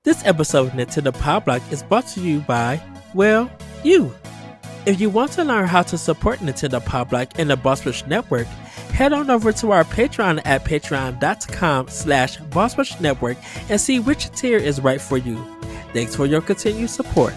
This episode of Nintendo Power Block is brought to you by, well, you. If you want to learn how to support Nintendo Power Block and the Boss Rush Network, head on over to our Patreon at patreon.com/Boss Rush Network and see which tier is right for you. Thanks for your continued support.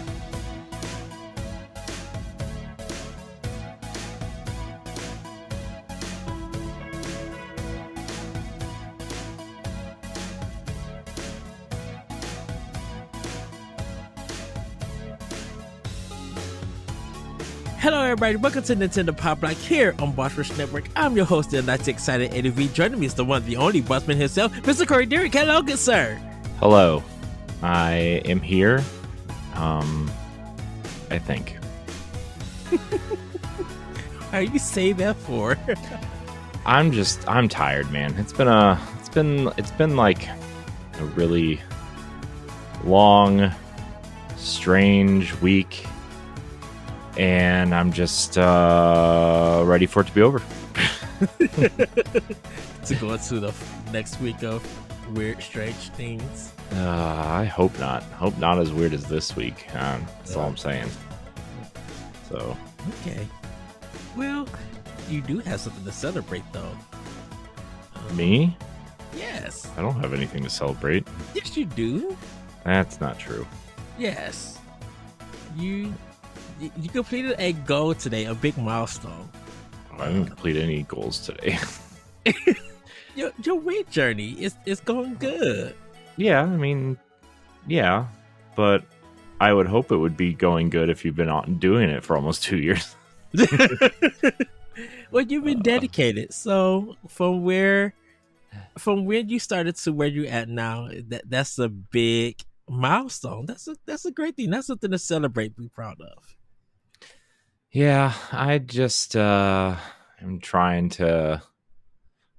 Hello everybody, welcome to Nintendo Power Block here on Boss Rush Network. I'm your host, the Nice Excited ADV. Joining me is the one, the only Bossman himself, Mr. Corey Derrick. Hello, good sir. Hello. I am here. I think. How you say that for? I'm tired, man. It's been like a really long, strange week. And I'm just ready for it to be over. To go into the next week of weird, strange things. I hope not. Hope not as weird as this week. That's all I'm saying. So. Okay. Well, you do have something to celebrate, though. Me? Yes. I don't have anything to celebrate. Yes, you do. That's not true. Yes. You completed a goal today, a big milestone. I didn't complete any goals today. Your weight journey is going good. Yeah, I mean, yeah, but I would hope it would be going good if you've been doing it for almost 2 years. Well, you've been dedicated. So from when you started to where you're at now, that's a big milestone. That's a great thing. That's something to celebrate, be proud of. Yeah, I just am I'm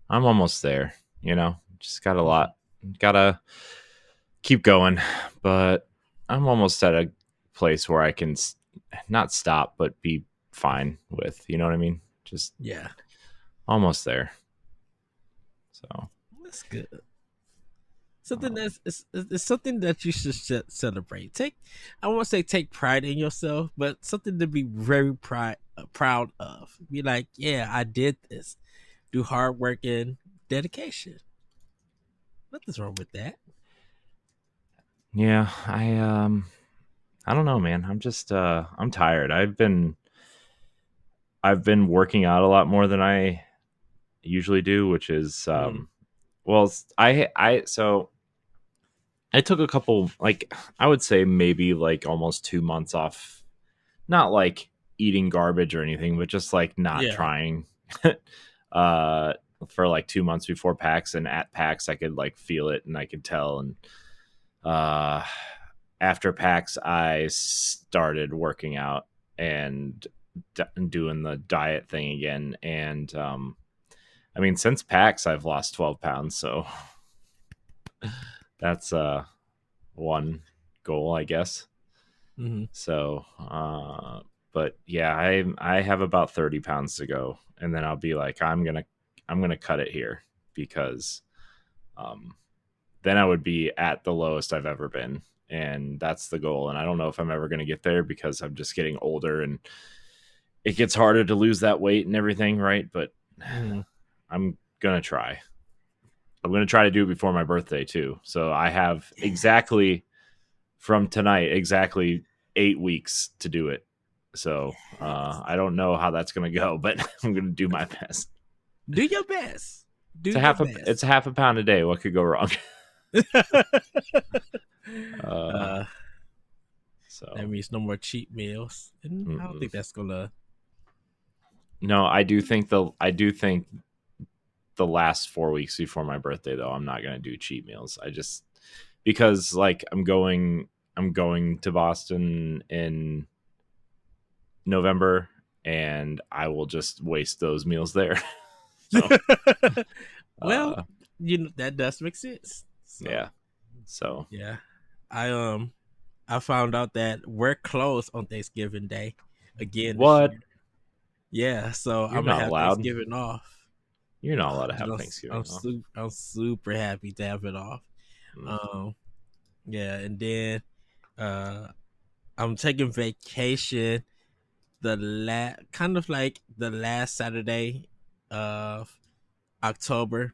almost there, just got a lot, gotta keep going, but I'm almost at a place where I can not stop, but be fine with, you know what I mean? Just yeah, almost there. So that's good. Something it's something that you should celebrate. I won't say take pride in yourself, but something to be very proud of. Be like, yeah, I did this. Do hard work and dedication. Nothing's wrong with that. Yeah, I don't know, man. I'm just I'm tired. I've been working out a lot more than I usually do, which is well, I took a couple, like, I would say maybe like almost 2 months off, not like eating garbage or anything, but just like not trying for like 2 months before PAX, and at PAX I could like feel it and I could tell. And after PAX I started working out and doing the diet thing again. And I mean, since PAX I've lost 12 pounds, so that's one goal, I guess. Mm-hmm. So but yeah, I have about 30 pounds to go, and then I'll be like, I'm gonna cut it here, because then I would be at the lowest I've ever been, and that's the goal. And I don't know if I'm ever gonna get there, because I'm just getting older and it gets harder to lose that weight and everything, right? But I'm gonna try. I'm going to try to do it before my birthday too. So I have exactly 8 weeks to do it. So I don't know how that's going to go, but I'm going to do my best. Do your best. It's a half a pound a day. What could go wrong? So that means no more cheat meals. And I don't think that's gonna. No, I do think the last 4 weeks before my birthday, though, I'm not going to do cheat meals. Because like I'm going to Boston in November, and I will just waste those meals there. So, well, that does make sense. So, yeah. So yeah, I found out that we're closed on Thanksgiving Day again. What? Yeah, so You're I'm gonna not have allowed. Thanksgiving off. You're not allowed to have Thanksgiving off. I'm super happy to have it off. Yeah, and then uh I'm taking vacation kind of like the last Saturday of October,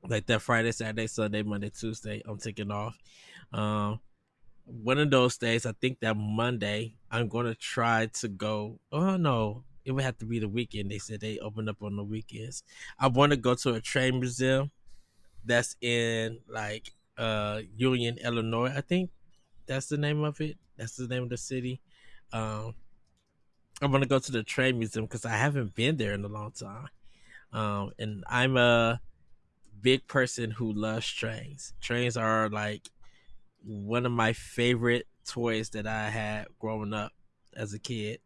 like that Friday, Saturday, Sunday, Monday, Tuesday. I'm taking off. Um, one of those days, I think that Monday, I'm gonna try to go. Oh no, it would have to be the weekend. They said they open up on the weekends. I want to go to a train museum that's in like Union, Illinois. I think that's the name of it. That's the name of the city. Um, I want to go to the train museum because I haven't been there in a long time. And I'm a big person who loves trains. Trains are like one of my favorite toys that I had growing up as a kid.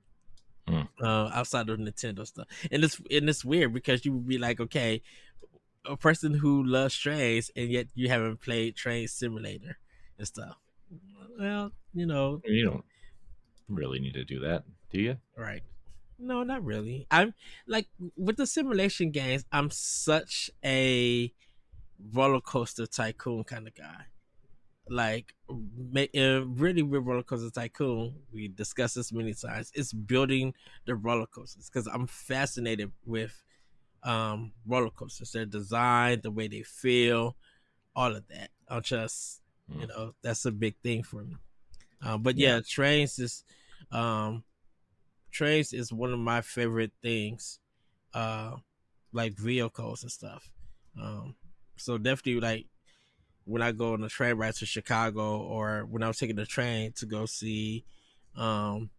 Hmm. Outside of Nintendo stuff, and it's weird because you would be like, okay, a person who loves trains, and yet you haven't played Train Simulator and stuff. Well, You don't really need to do that, do you? right? No, not really. I'm like with the simulation games. I'm such a roller coaster tycoon kind of guy. Like really with roller coaster tycoon, we discussed this many times. It's building the roller coasters because I'm fascinated with roller coasters, their design, the way they feel, all of that. I'll just Hmm. that's a big thing for me. But Yeah. yeah, um trains is one of my favorite things. Like vehicles and stuff. Um so definitely like when I go on a train ride to Chicago, or when I was taking the train to go see um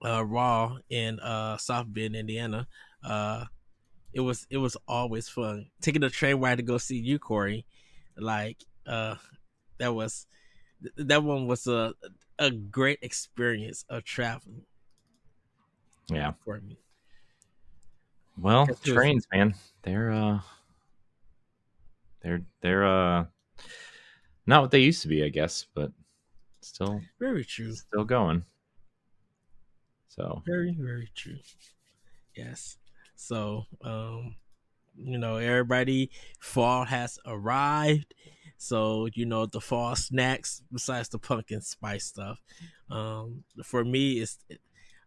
Raw in South Bend, Indiana. Uh it was always fun. Taking the train ride to go see you, Corey. Like that was that one was a great experience of traveling Yeah. for me. Well, Because it was trains, man. They're not what they used to be, I guess, but still very true. still going. So, Very, very true. Yes. So everybody, fall has arrived. So the fall snacks, besides the pumpkin spice stuff, for me it's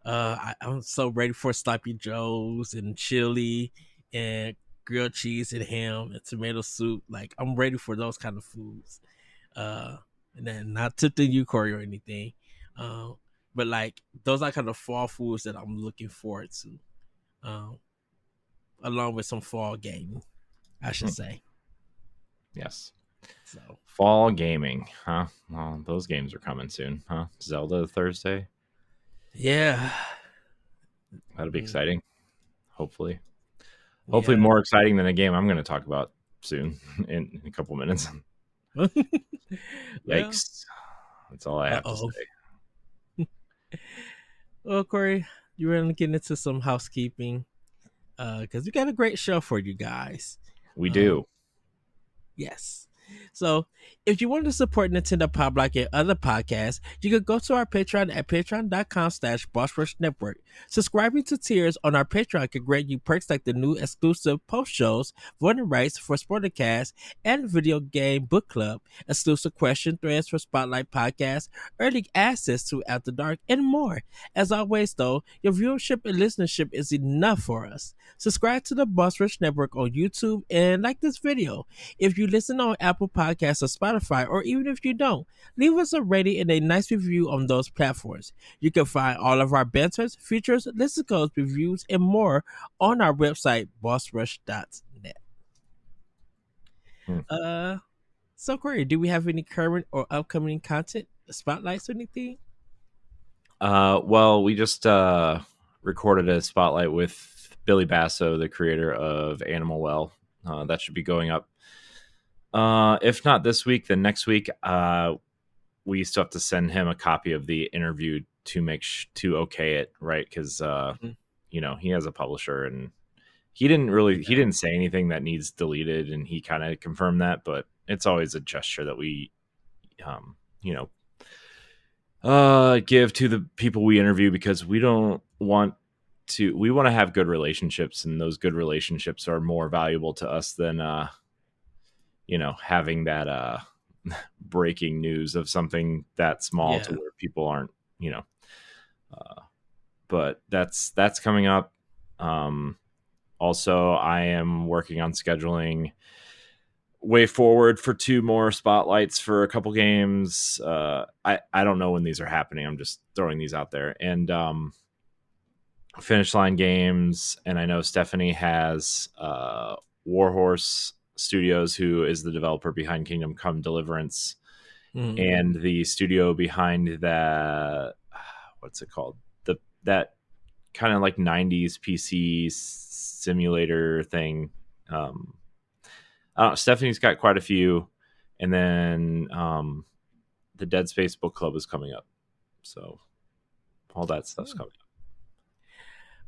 I'm so ready for sloppy joes and chili and grilled cheese and ham and tomato soup. Like I'm ready for those kind of foods. uh and then not to the Yukori or anything, um but like those are kind of fall foods that I'm looking forward to, um along with some fall gaming, I should hmm, say. yes. So Fall gaming, huh? Well, those games are coming soon, huh? Zelda Thursday. yeah. That'll be Mm, exciting. Hopefully. Hopefully yeah. more exciting than a game I'm going to talk about soon in a couple minutes. Well, Yikes. That's all I have to uh-oh. say. Well, Corey, you ready to get into some housekeeping? Because we got a great show for you guys. We um do. Yes. So, if you want to support Nintendo Pop Like and other podcasts, you can go to our Patreon at patreon.com/Boss Network. Subscribing to tiers on our Patreon can grant you perks like the new exclusive post shows, voting rights for Sporticast, and video game book club, exclusive question threads for Spotlight Podcast, early access to After Dark, and more. As always, though, your viewership and listenership is enough for us. Subscribe to the Boss Rush Network on YouTube and like this video. If you listen on Apple Podcasts or Spotify, or even if you don't, leave us a rating and a nice review on those platforms. You can find all of our banters, features, listener codes, reviews, and more on our website, bossrush.net. Hmm. Uh, so Corey, do we have any current or upcoming content, spotlights, or anything? Well, we just recorded a spotlight with Billy Basso, the creator of Animal Well. That should be going up. If not this week, then next week. We still have to send him a copy of the interview to to okay it, right? Because Mhm. he has a publisher, and he Yeah. didn't say anything that needs deleted, and he kind of confirmed that. But it's always a gesture that we um, you know give to the people we interview, because we don't want we want to have good relationships, and those good relationships are more valuable to us than having that breaking news of something that small to Yeah. where people aren't, you know. But that's coming up. Um, Also, I am working on scheduling way forward for 2 more spotlights for a couple games. I don't know when these are happening. I'm just throwing these out there. And Finish Line Games, and I know Stephanie has Warhorse Studios, who is the developer behind Kingdom Come Deliverance, Mhm. and the studio behind that. What's it called? That kind of like 90s PC simulator thing. Um, I don't know, Stephanie's got quite a few, and then the Dead Space Book Club is coming up, so all that stuff's coming up.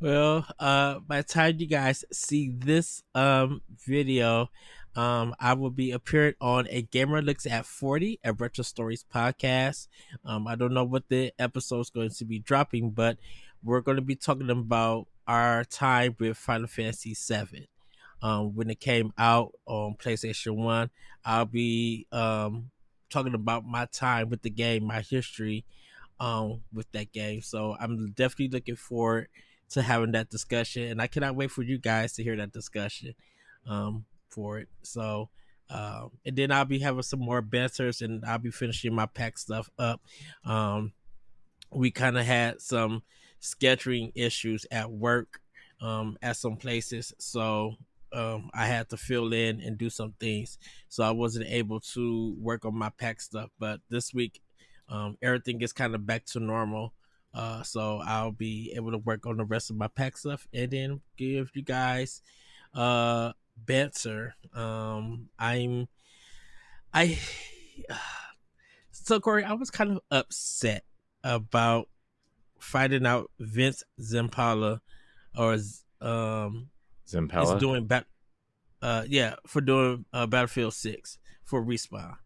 Well, by the time you guys see this video, I will be appearing on A Gamer Looks at 40, a Retro Stories podcast. I don't know what the episode's going to be dropping, but we're going to be talking about our time with Final Fantasy VII. When it came out on PlayStation 1, I'll be talking about my time with the game, my history with that game. So I'm definitely looking forward to having that discussion, and I cannot wait for you guys to hear that discussion for it. So and then I'll be having some more banters, and I'll be finishing my pack stuff up. We kind of had some scheduling issues at work at some places, so I had to fill in and do some things, so I wasn't able to work on my pack stuff. But this week, everything is kind of back to normal, so I'll be able to work on the rest of my pack stuff and then give you guys banter. I so Corey, I was kind of upset about finding out Vince Zampella or is Zampella, doing yeah, for doing Battlefield 6 for Respawn.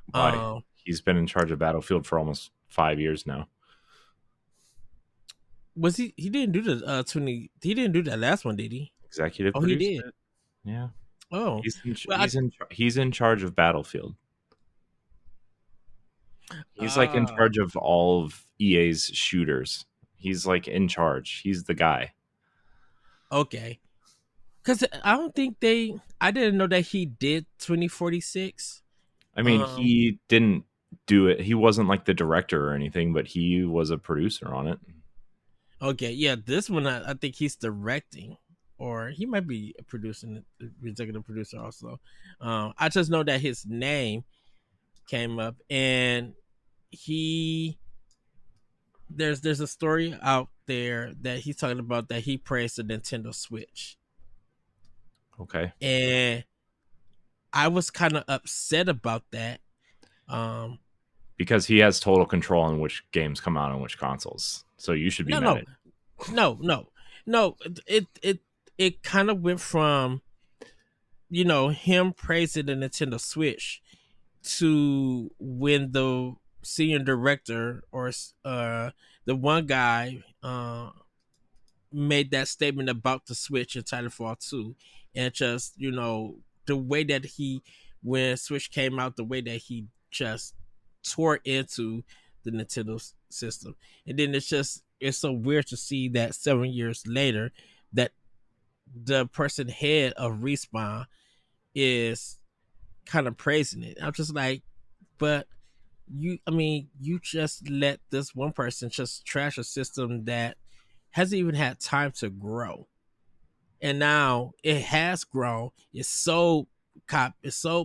why? Um He's been in charge of Battlefield for almost 5 years now. was he didn't do the 20 he didn't do that last one, did he? Executive Oh, he produced did. it. Yeah, Oh. Well, he's in charge of Battlefield. He's like in uh charge of all of EA's shooters. He's like in charge. He's the guy. okay. Cuz I didn't know that he did 2046. I mean, Um he didn't do it. He wasn't like the director or anything, but he was a producer on it. okay, yeah, this one I think he's directing, or he might be producing, executive producer also. I just know that his name came up, and he there's a story out there that he's talking about that he praised the Nintendo Switch, Okay. and I was kind of upset about that. Um, Because he has total control on which games come out on which consoles. So you should be no, mad no, at. no. It kind of went from him praising the Nintendo Switch to when the senior director or the one guy made that statement about the Switch in Titanfall 2, and just the way that when Switch came out, the way that he just tore into the Nintendo system, and then it's so weird to see that 7 years later that the person head of Respawn is kind of praising it. I'm just like, but you just let this one person just trash a system that hasn't even had time to grow, and now it has grown. It's sold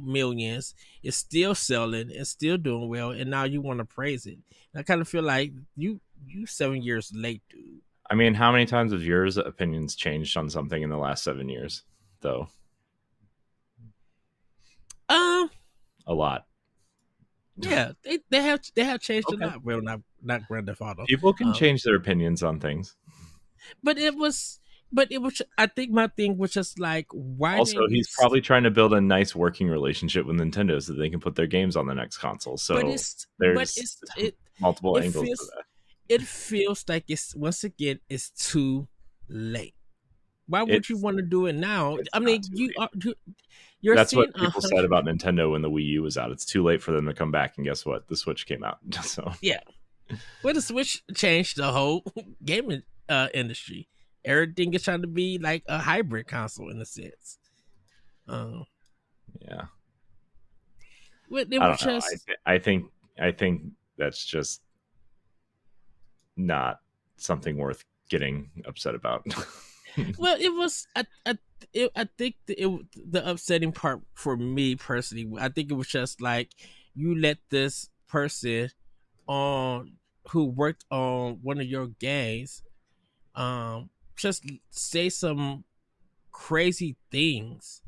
millions. It's still selling. It's still doing well, and now you want to praise it. And I kind of feel like you 7 years late, dude. I mean, how many times have your opinions changed on something in the last 7 years? Though Um, a lot. yeah, they have changed a Okay. lot. Well, not Grand Theft Auto. People can Um, change their opinions on things. but it was. I think my thing was just like, why Also, didn't you? he's probably trying to build a nice working relationship with Nintendo so that they can put their games on the next console. But So but there's multiple it angles to feels that. it feels like it's once again it's too late. Why It's would you want to do it now? it's I not mean, too late. you're That's what seeing a people said hundred. about Nintendo when the Wii U was out. It's too late for them to come back, and guess what? The Switch came out. So Yeah, well, the Switch changed the whole gaming industry. Everything is trying to be like a hybrid console in a sense. Um, yeah, but it I was don't know. just I think that's just not something worth getting upset about. well, it was. I think the upsetting part for me personally. I think it was just like you let this person on who worked on one of your games, just say some crazy things,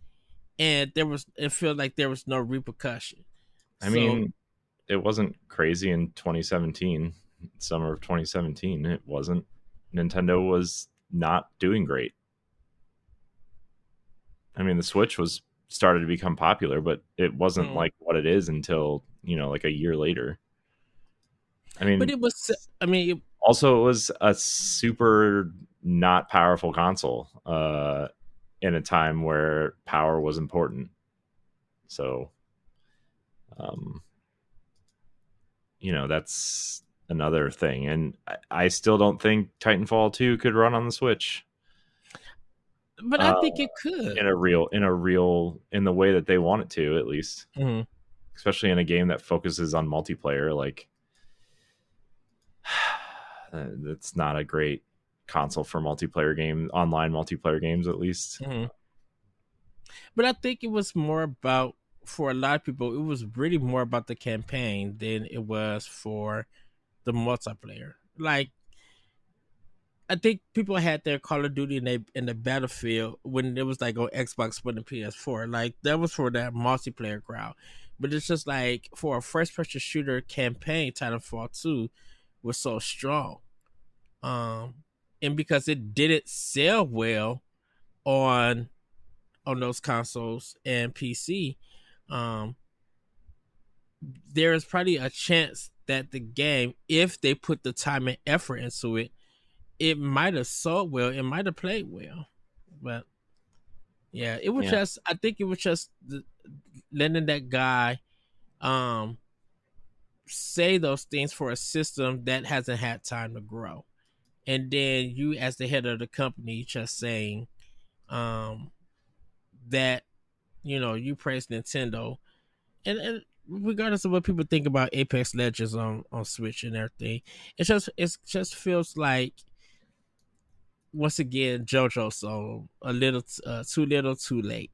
and it felt like there was no repercussion. I So, mean, it wasn't crazy in 2017, summer of 2017. It wasn't. Nintendo was not doing great. I mean, the Switch was started to become popular, but it wasn't mm, like what it is until, like a year later. I but mean, it was. I mean, also it was a super not powerful console in a time where power was important. So, um, that's another thing. And I still don't think Titanfall 2 could run on the Switch. but I Uh, think it could. in the way that they want it to, at least, Mm-hmm. especially in a game that focuses on multiplayer. Like, it's not a great console for online multiplayer games, at least. Mm-hmm. But I think it was more about for a lot of people. It was really more about the campaign than it was for the multiplayer. Like I think people had their Call of Duty in the Battlefield when it was like on Xbox One and PS4. Like that was for that multiplayer crowd. But it's just like for a first person shooter campaign, Titanfall 2 was so strong. Um and because it didn't sell well on those consoles and PC, um, there is probably a chance that the game, if they put the time and effort into it, it might have sold well, it might have played well. But yeah, it was Yeah, just I think it was just letting that guy um say those things for a system that hasn't had time to grow. And then you as the head of the company just saying um that you praise Nintendo and regardless of what people think about Apex Legends on Switch and everything, it just feels like once again JoJo so a little too little too late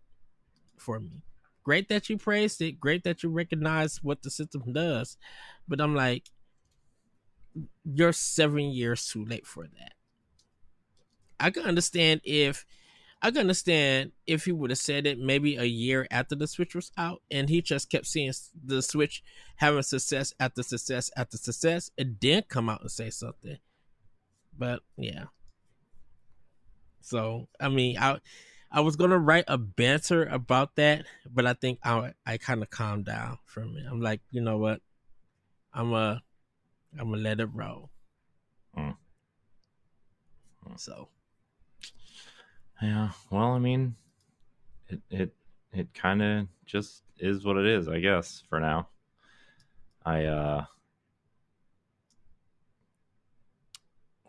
for me. Great that you praised it, great that you recognize what the system does, but I'm like, you're 7 years too late for that. I can understand if he would have said it maybe a year after the Switch was out, and he just kept seeing the Switch having success after success after success, and then come out and say something. But yeah, so I mean, I was gonna write a banter about that, but I think I kind of calmed down from it. I'm like, you know what? I'm a I'm gonna let it roll. mm. So Yeah. Well, I mean, it kind of just is what it is, I guess. For now, I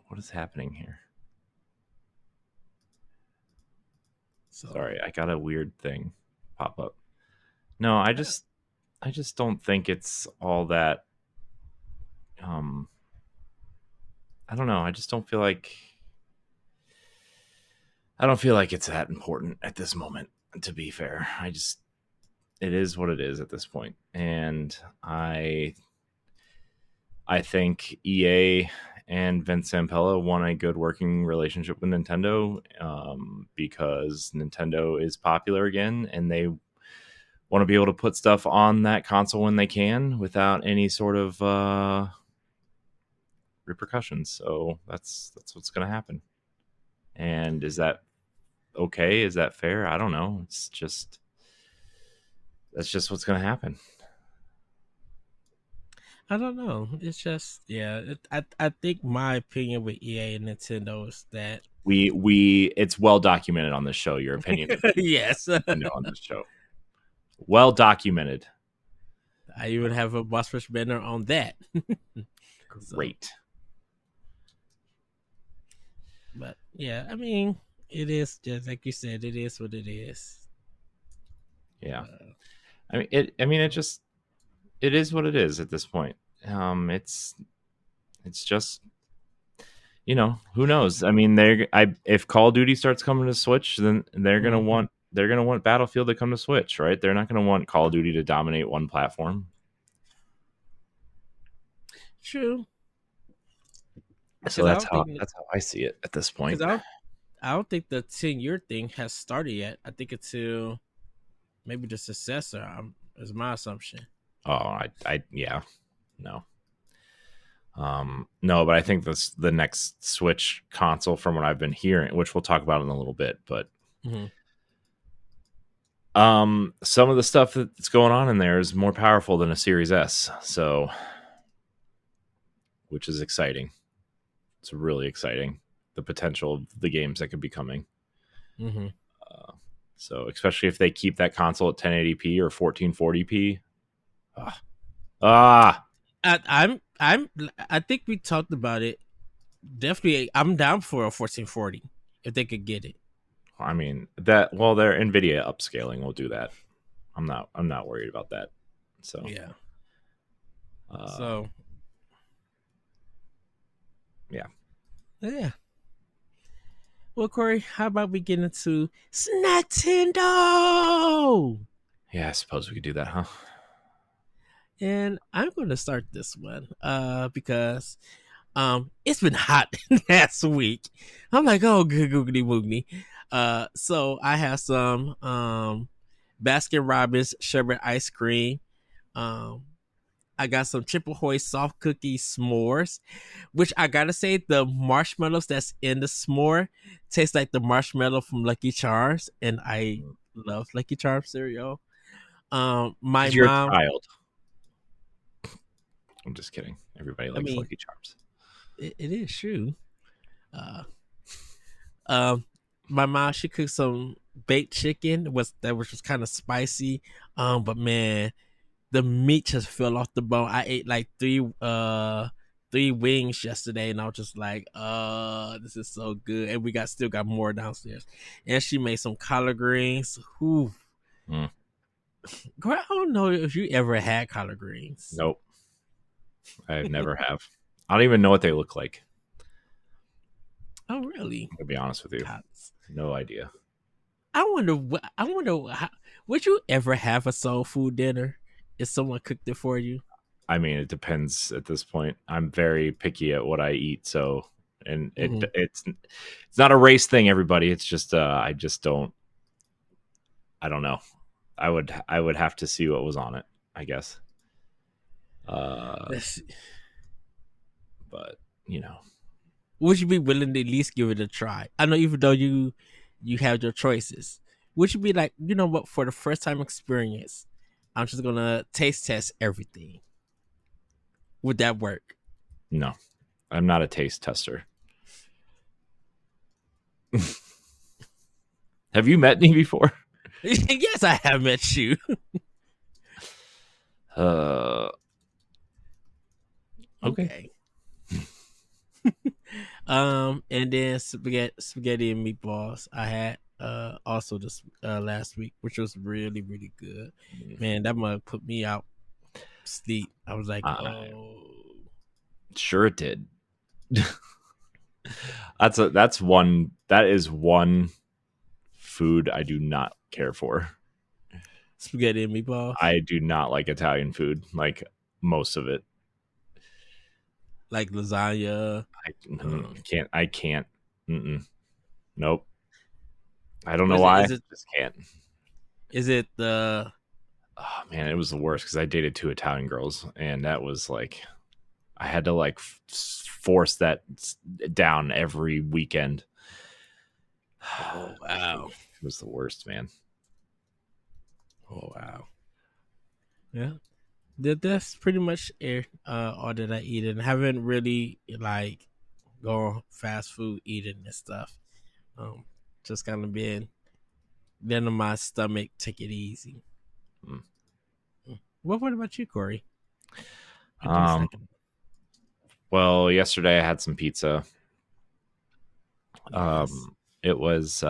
what is happening here? so Sorry, I got a weird thing pop up. No, I just don't think it's all that. Um, I don't know. I don't feel like it's that important at this moment. To be fair, it is what it is at this point, and I think EA and Vince Zampella want a good working relationship with Nintendo, because Nintendo is popular again, and they want to be able to put stuff on that console when they can without any sort of repercussions. So that's what's going to happen. And is that okay? Is that fair? I don't know. That's just what's going to happen. I don't know. It's just yeah. I think my opinion with EA and Nintendo is that we it's well documented on this show. Your opinion of Yes. Nintendo on this show, well documented. I even have a boss rush banner on that. So, Great. but yeah, I mean, it is just like you said. It is what it is. Yeah. Uh, I mean it. I mean it just it is what it is at this point. It's just who knows? I mean, if Call of Duty starts coming to Switch, then they're gonna want Battlefield to come to Switch, right? They're not gonna want Call of Duty to dominate one platform. true. So Because I don't think that's how I see it at this because point. I don't think the 10-year thing has started yet. I think it's to maybe the successor. Is my assumption. Oh, I yeah, no. No, but I think the next Switch console, from what I've been hearing, which we'll talk about in a little bit, but Mm-hmm. some of the stuff that's going on in there is more powerful than a Series S, so which is exciting. It's really exciting, the potential of the games that could be coming. Mm-hmm. So especially if they keep that console at 1080p or 1440p. Ah, I think we talked about it. Definitely, I'm down for a 1440 if they could get it. I mean that. Well, their Nvidia upscaling will do that. I'm not worried about that. So Yeah. uh, So yeah. yeah. Well, Corey, how about we get into Nintendo? Yeah, I suppose we could do that, huh? And I'm going to start this one because it's been hot last week. I'm like, oh, good googly woogly. So I have some Baskin Robbins sherbet ice cream. Um, I got some Triple Hoy soft cookie s'mores, which I gotta say the marshmallows that's in the s'more taste like the marshmallow from Lucky Charms, and I love Lucky Charms cereal. My Because you're a mom, child. I'm just kidding. Everybody I likes mean, Lucky Charms. it is true. Uh, um, my mom she cooked some baked chicken which was kind of spicy. But man, the meat just fell off the bone. I ate like three wings yesterday, and I was just like, this is so good. And we still got more downstairs. And she made some collard greens. Whew. Mm. Girl, I don't know if you ever had collard greens. Nope, I never have. I don't even know what they look like. Oh, really? To be honest with you, Collards. no idea. I wonder how, would you ever have a soul food dinner if someone cooked it for you? I mean, it depends at this point. I'm very picky at what I eat, so and Mm-hmm. it's not a race thing, everybody. It's just I just don't. I don't know. I would have to see what was on it, I guess. Uh, but you know, Would you be willing to at least give it a try? I know even though you have your choices, would you be like, you know what, for the first time experience, I'm just gonna taste test everything. Would that work? no, I'm not a taste tester. Have you met me before? Yes, I have met you. Uh, okay. Okay. And then spaghetti and meatballs I had also this last week, which was really really good. Man, that mug put me out sleep. I was like, Uh, oh. sure, it did. That is one food I do not care for. Spaghetti and meatballs, I do not like Italian food, like most of it. like lasagna. I Um, can't. I can't. Mm-mm. Nope. I don't know was it? why. Is it? Just can't. Is it the? Oh man, it was the worst because I dated two Italian girls, and that was like I had to like force that down every weekend. Oh wow! It was the worst, man. Oh wow! Yeah, that's pretty much it. All that I eat, and haven't really like gone fast food eating and stuff. Um, just kind of being in my stomach. Take it easy. Mm. What about you, Corey? What do you Um, snacking? well, yesterday I had some pizza. Yes. Um, it was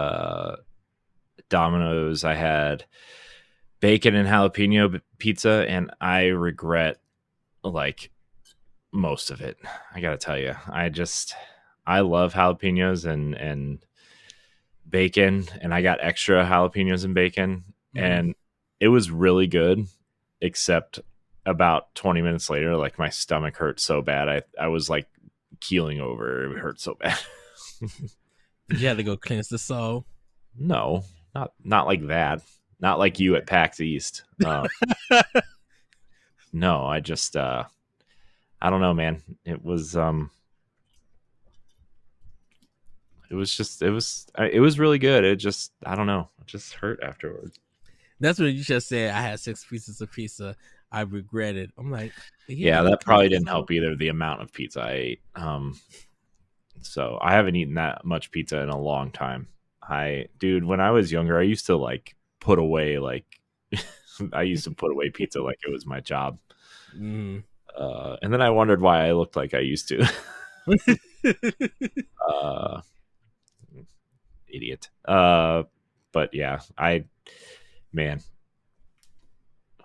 Domino's. I had bacon and jalapeno pizza, and I regret like most of it. I gotta tell you, I love jalapenos and bacon, and I got extra jalapenos and bacon, Mm-hmm. and it was really good, except about 20 minutes later, like my stomach hurt so bad. I was like keeling over. It hurt so bad. Did you have to go cleanse the soul? No, not like that. Not like you Okay. at PAX East. No, I just I don't know, man. It was really good. It just I don't know. It just hurt afterwards. That's what you just said. I had 6 pieces of pizza. I regret it. I'm like, he had to Yeah, go that cleanse probably the didn't soul. help either. The amount of pizza I ate. So I haven't eaten that much pizza in a long time. Dude, when I was younger, I used to like put away like I used to put away pizza like it was my job. Mm. And then I wondered why I looked like I used to. uh, Idiot. But yeah, man,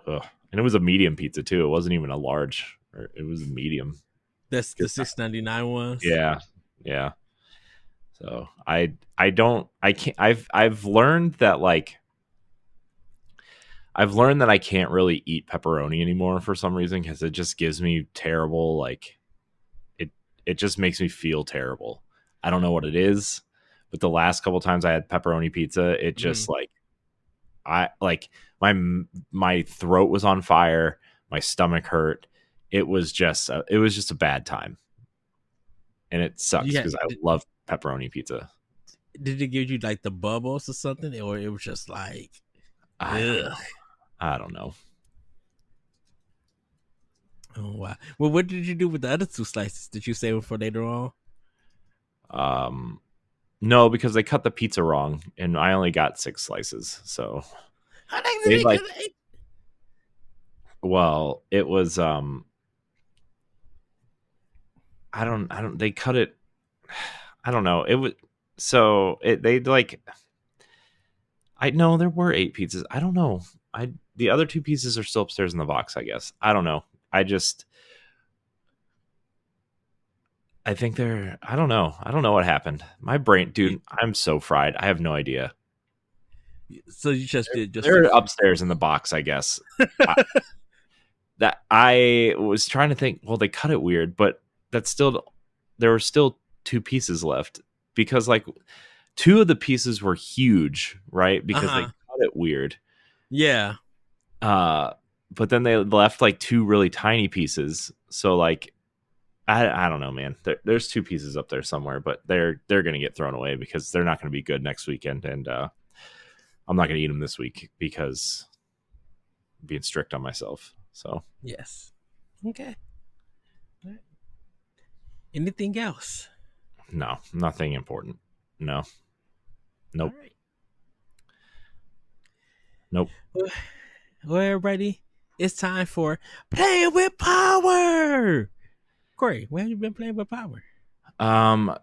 ugh. And it was a medium pizza too. It wasn't even a large. It was a medium. That's the 6.99 ones. Yeah, yeah. So I don't I can't I've learned that like I've learned that I can't really eat pepperoni anymore for some reason because it just gives me terrible like it it just makes me feel terrible. I don't know what it is, but the last couple times I had pepperoni pizza, it Mm. just like I like my throat was on fire, my stomach hurt. It was just a bad time, and it sucks You had, because I love pepperoni pizza. did it give you like the bubbles or something, or it was just like, I don't ugh? know. I don't know. Oh wow. Well, what did you do with the other 2 slices? Did you save them for later on? Um, no, because they cut the pizza wrong, and I only got 6 slices. So How they did they it? like, well, it was I don't. They cut it. I don't know. It was so it they like. I know there were 8 pizzas. I don't know. The other 2 pieces are still upstairs in the box. I guess I don't know. I just I think they're. I don't know. I don't know what happened. My brain, dude. I'm so fried. I have no idea. So you just did just They're for free. upstairs in the box. I guess. That I was trying to think. Well, they cut it weird, but that's still there were still 2 pieces left because like 2 of the pieces were huge, right? Uh Because they huh. cut it weird. Yeah. Uh, but then they left like 2 really tiny pieces. So like I don't know, man. There's 2 pieces up there somewhere, but they're gonna get thrown away because they're not gonna be good next weekend, and I'm not gonna eat them this week because I'm being strict on myself. So Yes. Okay. Anything else? no, nothing important. No, All nope, right. nope. Well, everybody, it's time for playing with power. Corey, where have you been playing with power?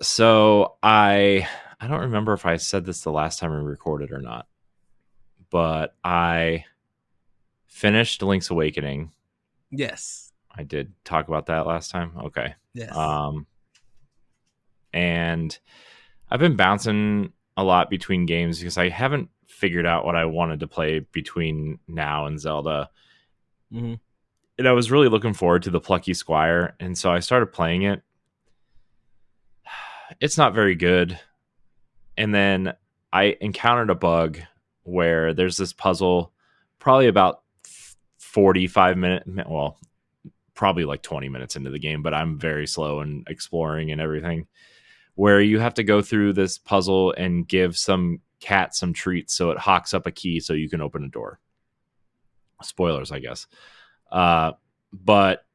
So I don't remember if I said this the last time we recorded or not, but I finished Link's Awakening. Yes. I did talk about that last time. Okay. Yes. Um, and I've been bouncing a lot between games because I haven't figured out what I wanted to play between now and Zelda. Mm-hmm. And I was really looking forward to the Plucky Squire, and so I started playing it. It's not very good. And then I encountered a bug where there's this puzzle, probably about 45 minutes, well, probably like 20 minutes into the game, but I'm very slow in exploring and everything, where you have to go through this puzzle and give some cat some treats so it hawks up a key so you can open a door. Spoilers, I guess. But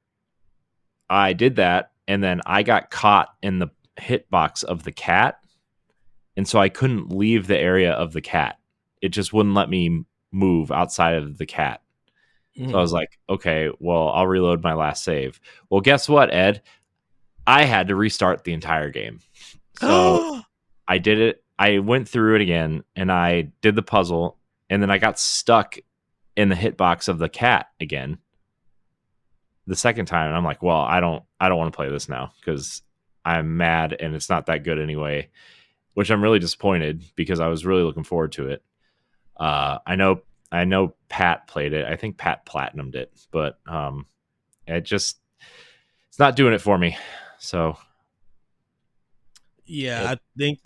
I did that, and then I got caught in the hitbox of the cat, and so I couldn't leave the area of the cat. It just wouldn't let me move outside of the cat. So I Mhm. was like, okay, well, I'll reload my last save. Well, guess what, Ed? I had to restart the entire game. So I did it. I went through it again and I did the puzzle, and then I got stuck in the hitbox of the cat again the second time. And I'm like, well, I don't want to play this now because I'm mad and it's not that good anyway, which I'm really disappointed because I was really looking forward to it. I know Pat played it. I think Pat platinumed it, but it just it's not doing it for me. So Yeah, it, I think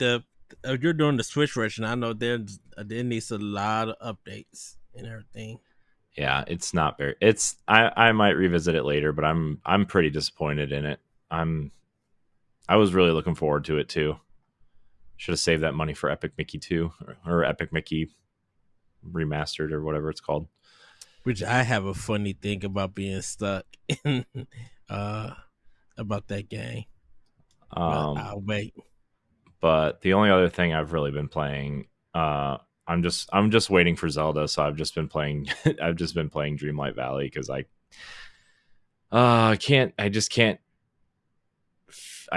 you're doing the Switch version. I know there needs a lot of updates and everything. yeah, it's not very. It's I might revisit it later, but I'm pretty disappointed in it. I'm I was really looking forward to it too. Should have saved that money for Epic Mickey 2 or Epic Mickey remastered or whatever it's called. Which I have a funny thing about being stuck in uh about that game. But Um, I'll wait. but the only other thing I've really been playing, I'm just waiting for Zelda. So I've just been playing I've just been playing Dreamlight Valley because I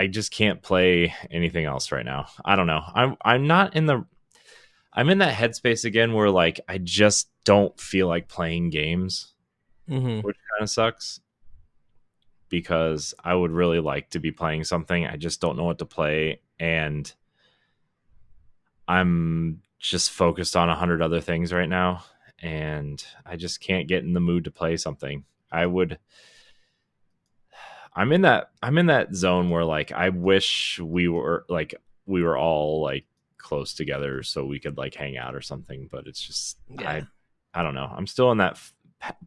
just can't play anything else right now. I don't know. I'm not in the I'm in that headspace again where like I just don't feel like playing games, Hmm. which kind of sucks because I would really like to be playing something. I just don't know what to play, and I'm just focused on 100 other things right now, and I just can't get in the mood to play something. I would I'm in that zone where like I wish we were all like close together so we could like hang out or something, but it's just Yeah. I don't know. I'm still in that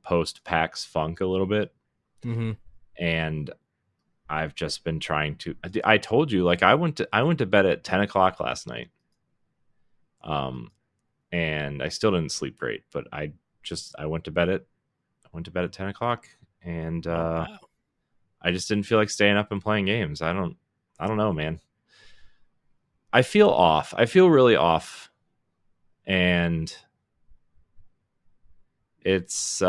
post PAX funk a little bit, Hmm. and I've just been trying to. I told you, like I went to bed at 10 o'clock last night, um, and I still didn't sleep great. But I went to bed at 10 o'clock, and Oh wow. I just didn't feel like staying up and playing games. I don't know, man. I feel off. I feel really off, and it's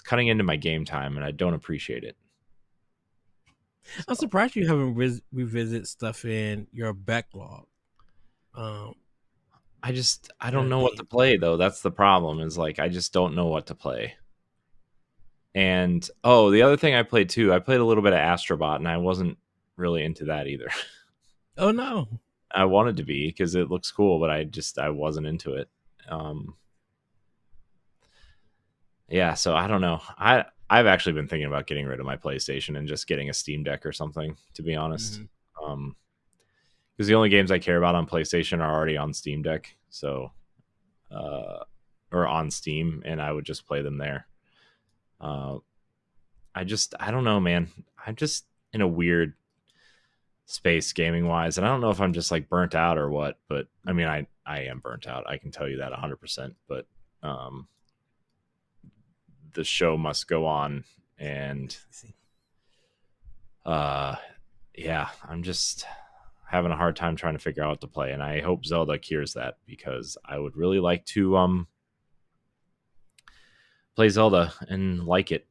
cutting into my game time, and I don't appreciate it. I'm So surprised you haven't revisit stuff in your backlog. Um, I and don't know what to everything. play though. That's the problem. Is like I just don't know what to play. And oh, the other thing I played too, I played a little bit of Astrobot, and I wasn't really into that either. Oh no. I wanted to be because it looks cool, but I wasn't into it. Um, yeah, so I don't know. I've actually been thinking about getting rid of my PlayStation and just getting a Steam Deck or something. To be honest, Hmm. because the only games I care about on PlayStation are already on Steam Deck, so uh, or on Steam, and I would just play them there. Uh, I don't know, man. I'm just in a weird space gaming wise, and I don't know if I'm just like burnt out or what. But I mean, I am burnt out. I can tell you that 100%. But um, the show must go on, and uh, yeah, I'm just having a hard time trying to figure out what to play, and I hope Zelda cures that because I would really like to play Zelda and like it.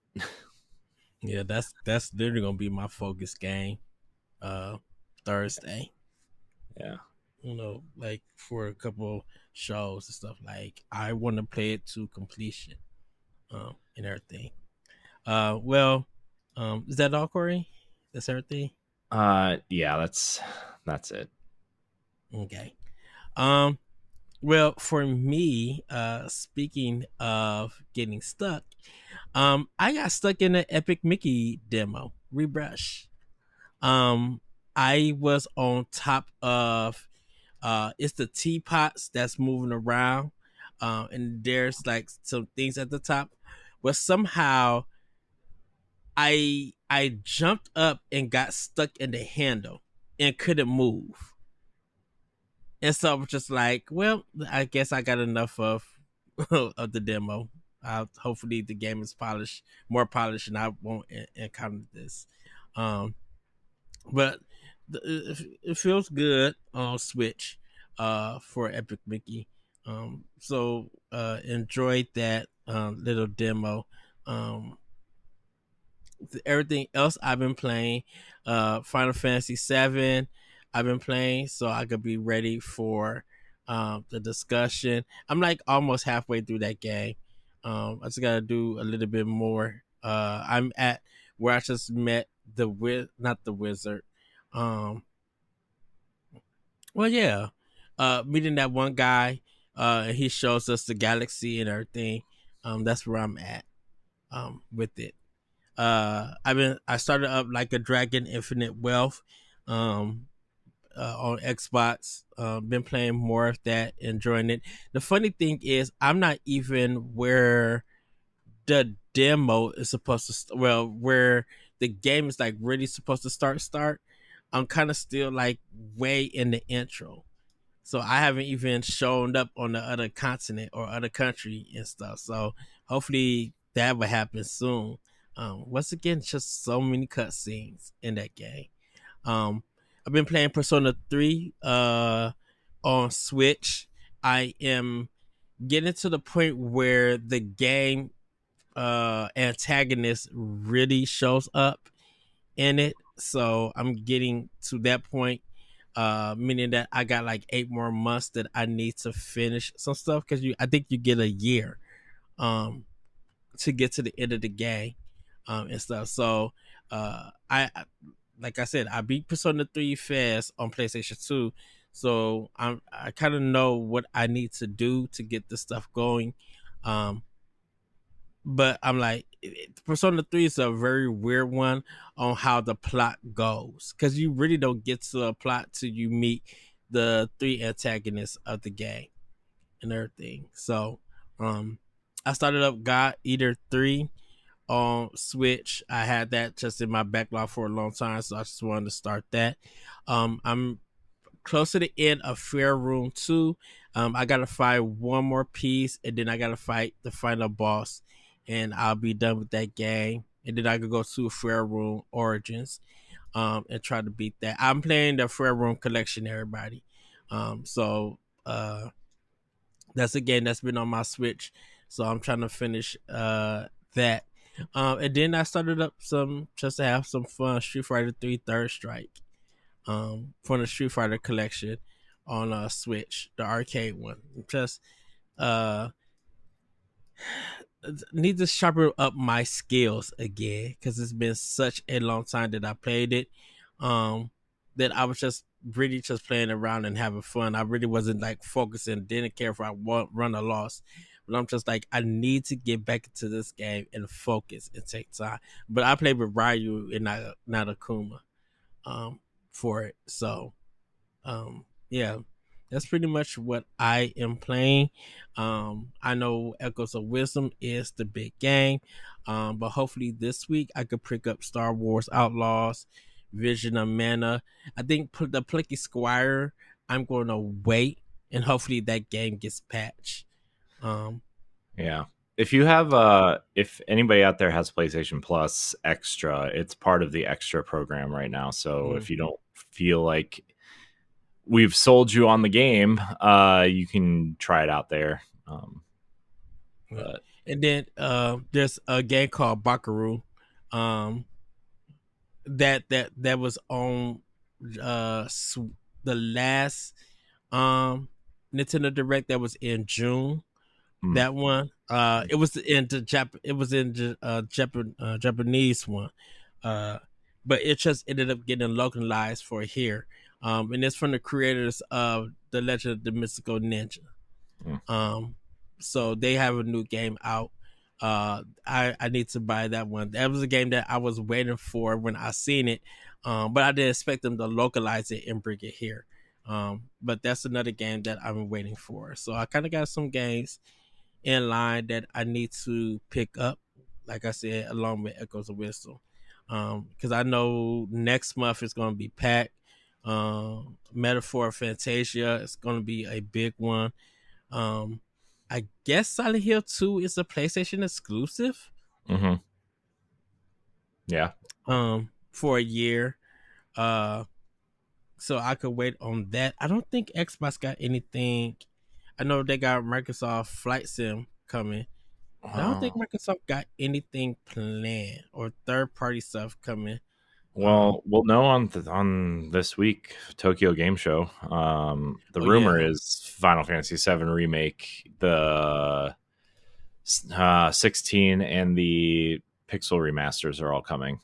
Yeah, that's literally gonna be my focus game. Uh, Thursday. Yeah. Like for a couple shows and stuff. Like I want to play it to completion. And everything. Well, is that all, Corey? That's everything. Yeah, that's it. Okay. Um, well, for me, speaking of getting stuck, I got stuck in the Epic Mickey demo, Rebrush. Um, I was on top of it's the teapots that's moving around. And there's like some things at the top. But somehow I jumped up and got stuck in the handle and couldn't move. And so I was just like, well, I guess I got enough of of the demo. Hopefully the game is polished, more polished, and I won't encounter this. Um, but it feels good on Switch. for Epic Mickey. So enjoyed that little demo. Um, Everything else I've been playing, Final Fantasy VII, I've been playing, so I could be ready for the discussion. I'm like almost halfway through that game. I just gotta do a little bit more. I'm at where I just met not the wizard. Um, well, yeah, meeting that one guy. And he shows us the galaxy and everything. That's where I'm at. With it. I started up like a dragon infinite wealth um on Xbox. Been playing more of that, enjoying it. The funny thing is I'm not even where the demo is supposed to where the game is like really supposed to start. I'm kind of still like way in the intro, so I haven't even shown up on the other continent or other country and stuff. So hopefully that will happen soon. Once again, just so many cutscenes in that game. Um, I've been playing Persona 3 on Switch. I am getting to the point where the game antagonist really shows up in it. So I'm getting to that point, meaning that I got like 8 more months that I need to finish some stuff because I think you get a year um, to get to the end of the game and stuff. So like I said, I beat Persona 3 fast on PlayStation 2. So I kind of know what I need to do to get this stuff going. Um, but I'm like, Persona 3 is a very weird one on how the plot goes because you really don't get to a plot till you meet the three antagonists of the game and everything. So, I started up God Eater 3 on Switch. I had that just in my backlog for a long time, so I just wanted to start that. I'm close to the end of Fair Room 2. I gotta fight one more piece, and then I gotta fight the final boss, and I'll be done with that game. And then I could go to Fair Room Origins, and try to beat that. I'm playing the Fair Room Collection, everybody. So that's a game that's been on my Switch, so I'm trying to finish that. And then I started up some just to have some fun. Street Fighter 3 Third Strike from the Street Fighter collection on Switch, the arcade one. Just uh need to sharpen up my skills again because it's been such a long time that I played it. Um, that I was just really just playing around and having fun. I really wasn't like focusing, didn't care if I run or loss. But I'm just like, I need to get back into this game and focus and take time. But I played with Ryu and not Akuma for it. So yeah, that's pretty much what I am playing. I know Echoes of Wisdom is the big game, but hopefully this week I could pick up Star Wars Outlaws, Vision of Mana. I think the Plicky Squire, I'm going to wait and hopefully that game gets patched. Um, Yeah. If you have if anybody out there has PlayStation Plus Extra, it's part of the extra program right now. So mm, if you don't feel like we've sold you on the game, you can try it out there. yeah. But And then there's a game called Bakaru. Um, that was on the last Nintendo Direct that was in June. mm, That one, it was in the it was in the Japanese one, uh, but it just ended up getting localized for here. And it's from the creators of The Legend of the Mystical Ninja. mm, Um, so they have a new game out. I need to buy that one. That was a game that I was waiting for when I seen it, but I didn't expect them to localize it and bring it here. But that's another game that I've been waiting for. So I kind of got some games in line that I need to pick up. Like I said, along with Echoes of Wisdom, because I know next month is going to be packed. Metaphor Fantasia is going to be a big one. um, I guess Silent Hill 2 is a PlayStation exclusive. mm-hmm. Yeah. For a year. Uh, so I could wait on that. I don't think Xbox got anything. I know they got Microsoft Flight Sim coming, but I don't think Oh, Microsoft got anything planned or third party stuff coming. well, we'll know on this week Tokyo Game Show. The Oh rumor yeah, is Final Fantasy VII remake, the 16 and the Pixel remasters are all coming.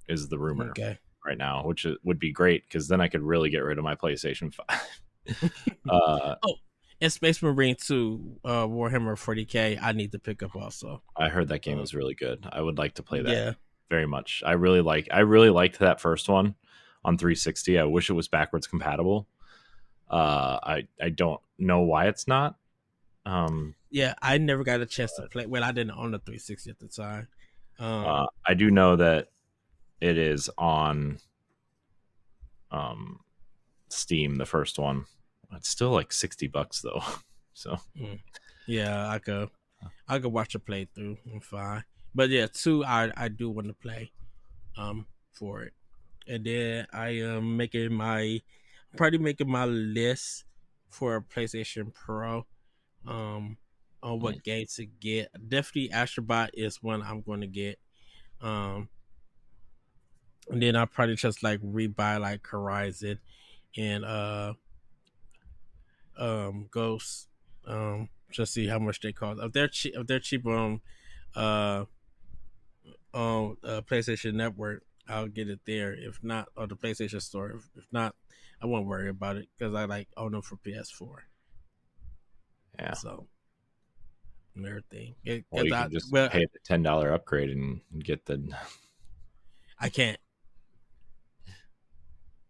Is the rumor okay. right now, which would be great because then I could really get rid of my PlayStation 5. uh, Oh, and Space Marine 2, Warhammer 40K, I need to pick up also. I heard that game Uh, was really good. I would like to play that yeah, very much. I really liked that first one on 360. I wish it was backwards compatible. I don't know why it's not. Um, yeah, I never got a chance to play. Well, I didn't own the 360 at the time. Um, I do know that it is on um, Steam. The first one, it's still like $60 though. So mm, yeah, I could watch a playthrough. I'm fine. But yeah, two, I do want to play for it, and then I am probably making my list for a PlayStation Pro on what game to get. Definitely Astrobot is one I'm going to get. Um, and then I'll probably just like rebuy like Horizon and Ghost. Just see how much they cost. If they're cheap uh PlayStation Network, I'll get it there. If not, or the PlayStation Store. If not, I won't worry about it because I like own them for PS4. yeah. So and everything. Well, Cause you can just well, pay the $10 upgrade and get the. I can't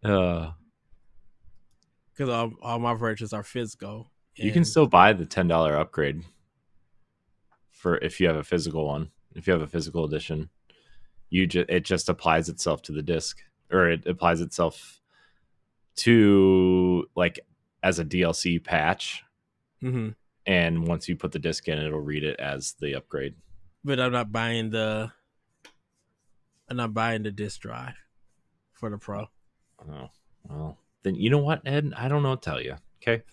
Uh, because all my versions are physical. you can And still buy the $10 upgrade for if you have a physical one. If you have a physical edition, it just applies itself to the disc, or it applies itself to like as a DLC patch. mm-hmm. And once you put the disc in, it'll read it as the upgrade. But I'm not buying the disc drive for the Pro. Oh, well, then you know what, Ed? I don't know what to tell you. Okay,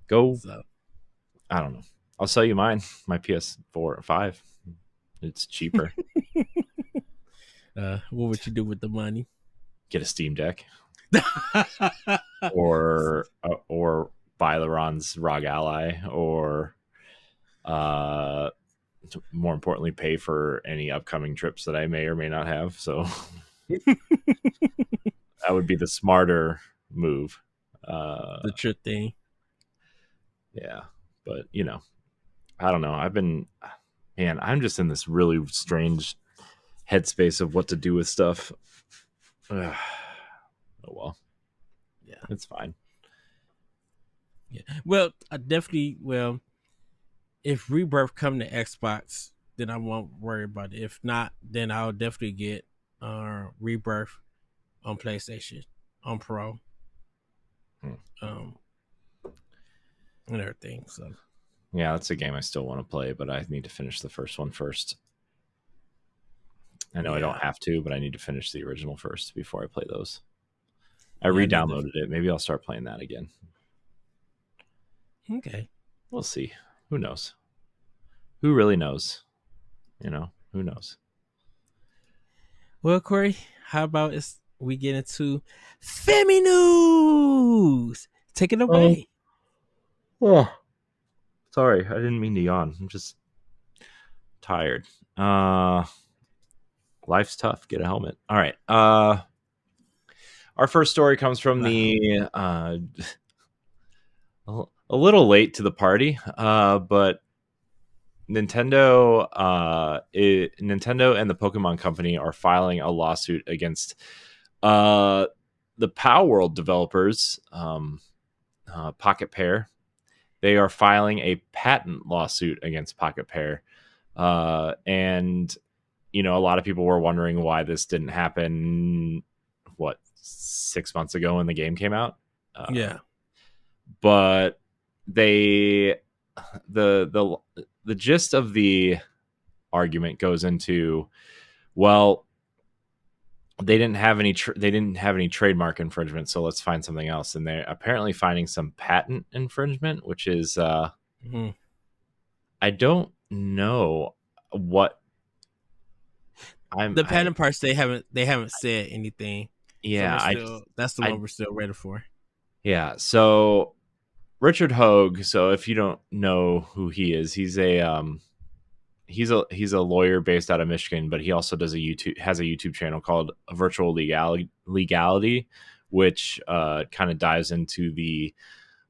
go. So I don't know. I'll sell you mine, my PS4 or 5. It's cheaper. what would you do with the money? Get a Steam Deck, or Byleron's ROG Ally, or uh, more importantly, pay for any upcoming trips that I may or may not have. So that would be the smarter move. The true thing. Yeah, but I don't know. I'm just in this really strange headspace of what to do with stuff. Oh well, Yeah. it's fine. Yeah. Well, I definitely if Rebirth come to Xbox, then I won't worry about it. If not, then I'll definitely get Rebirth on PlayStation, on Pro, Hmm. um, and everything. So Yeah, that's a game I still want to play, but I need to finish the first one first. I know I yeah, don't have to, but I need to finish the original first before I play those. I yeah, I need to. re-downloaded it. Maybe I'll start playing that again. Okay. We'll see. Who knows? Who really knows? Who knows? Well, Corey, how about we get into Femi News? Take it Oh, away. oh, sorry. I didn't mean to yawn. I'm just tired. Life's tough. Get a helmet. All right. Our first story comes from Wow. the a little late to the party, but Nintendo and the Pokemon Company are filing a lawsuit against the Power World developers, Pocket Pair. They are filing a patent lawsuit against Pocket Pair, and a lot of people were wondering why this didn't happen. What, 6 months ago when the game came out? Yeah. But they the gist of the argument goes into, well, they didn't have any trademark infringement, so let's find something else. And they're apparently finding some patent infringement, which is Mhm. I don't know what The I patent parts they haven't said anything, so yeah, that's the one I we're still ready for. yeah. So Richard Hogue. So if you don't know who he is, he's a lawyer based out of Michigan, but he also has a YouTube channel called Virtual Legality, which kind of dives into the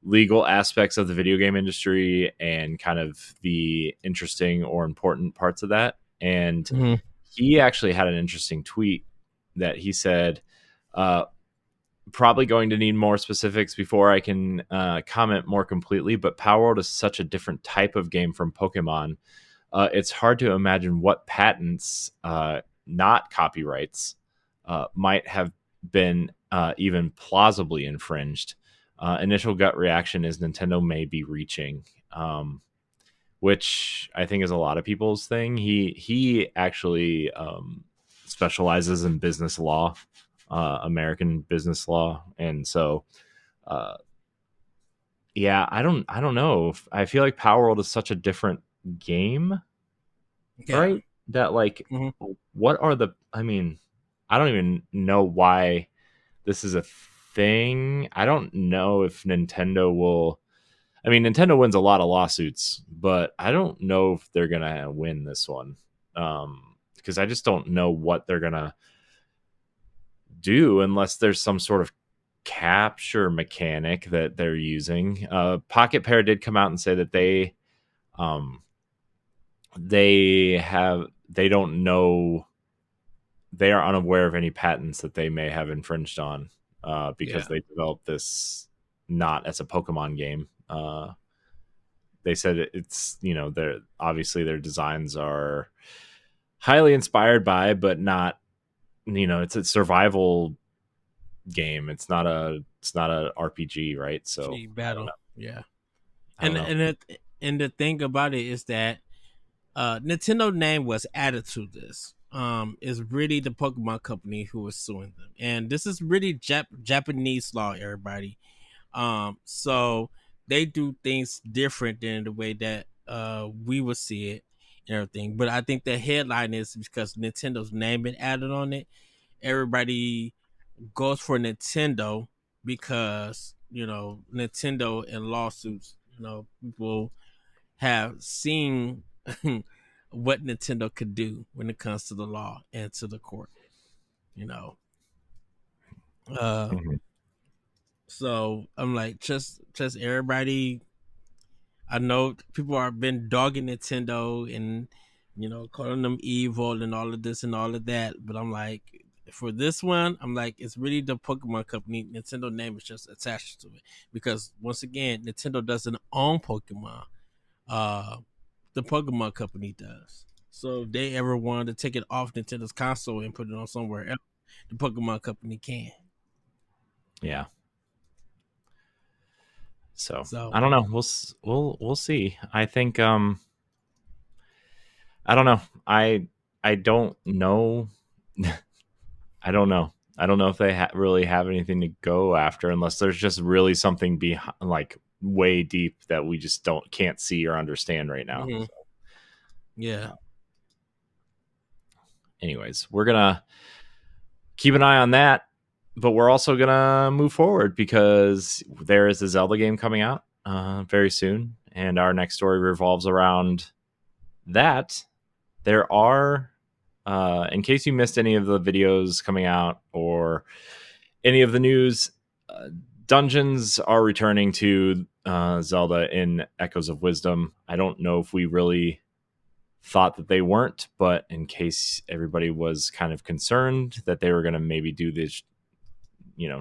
legal aspects of the video game industry and kind of the interesting or important parts of that. And Mhm. he actually had an interesting tweet that he said, uh, probably going to need more specifics before I can comment more completely, but Power World is such a different type of game from Pokemon. It's hard to imagine what patents, not copyrights, might have been even plausibly infringed. Initial gut reaction is Nintendo may be reaching, which I think is a lot of people's thing. He actually specializes in business law, American business law, and so uh, yeah, I don't know. I feel like Power World is such a different game, Yeah. right? That like, Mhm. what are the? I mean, I don't even know why this is a thing. I don't know if Nintendo will. I mean, Nintendo wins a lot of lawsuits, but I don't know if they're gonna win this one, because I just don't know what they're gonna do unless there's some sort of capture mechanic that they're using. Pocket Pair did come out and say that um, they don't know, they are unaware of any patents that they may have infringed on, because Yeah. they developed this not as a Pokemon game. They said it's, their obviously their designs are highly inspired by, but not, it's a survival game. It's not a RPG, right? So G I don't battle. know. Yeah. I don't know. And the thing about it is that Nintendo name was added to this. Is really the Pokemon company who is suing them, and this is really Japanese law. Everybody, so they do things different than the way that we would see it and everything. But I think the headline is because Nintendo's name been added on it. Everybody goes for Nintendo because Nintendo and lawsuits. People have seen what Nintendo could do when it comes to the law and to the court. You know, uh, Mhm. so I'm like, just everybody. I know people are been dogging Nintendo and calling them evil and all of this and all of that, but I'm like, for this one, I'm like, it's really the Pokemon company. Nintendo name is just attached to it because once again, Nintendo doesn't own Pokemon. Uh, the Pokemon company does. So if they ever wanted to take it off Nintendo's console and put it on somewhere else, the Pokemon company can. Yeah. So So I don't know. We'll see. I think I don't know. I don't know. I don't know. I don't know if they really have anything to go after unless there's just really something behind, like way deep that we just can't see or understand right now. mhm, yeah, Anyways, we're gonna keep an eye on that, but we're also gonna move forward because there is a Zelda game coming out very soon, and our next story revolves around that. There are, in case you missed any of the videos coming out or any of the news, uh, dungeons are returning to Zelda in Echoes of Wisdom. I don't know if we really thought that they weren't, but in case everybody was kind of concerned that they were going to maybe do this,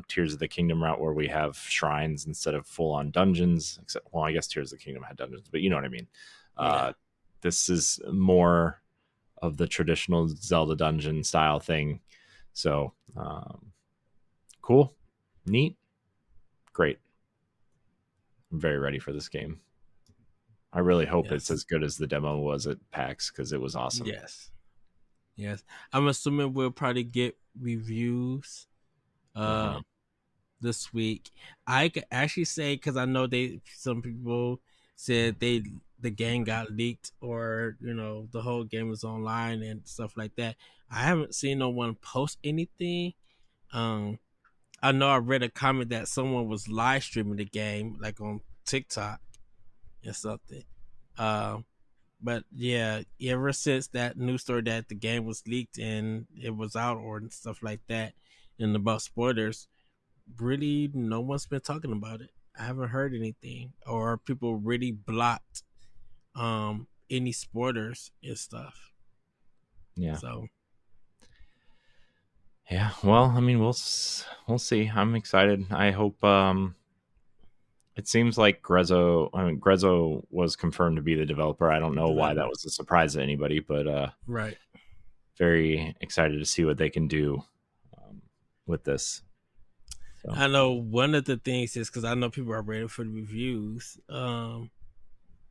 Tears of the Kingdom route where we have shrines instead of full on dungeons, except, well, I guess Tears of the Kingdom had dungeons, but you know what I mean. yeah, This is more of the traditional Zelda dungeon style thing. So, cool, neat, great. I'm very ready for this game. I really hope it's yes, as good as the demo was at PAX because it was awesome. yes, Yes, I'm assuming we'll probably get reviews Uh-huh. uh this week. I could actually say because I know some people said the game got leaked or the whole game was online and stuff like that. I haven't seen no one post anything. Um, I know I read a comment that someone was live streaming the game like on TikTok and something. Um, but yeah, ever since that news story that the game was leaked and it was out or stuff like that, and about spoilers, really no one's been talking about it. I haven't heard anything, or people really blocked any spoilers and stuff. Yeah. So Yeah. Well, I mean, we'll see. I'm excited. I hope. It seems like Grezzo was confirmed to be the developer. I don't know why that developer, was a surprise to anybody, but right? very excited to see what they can do um, with this. So I know one of the things is because I know people are ready for the reviews.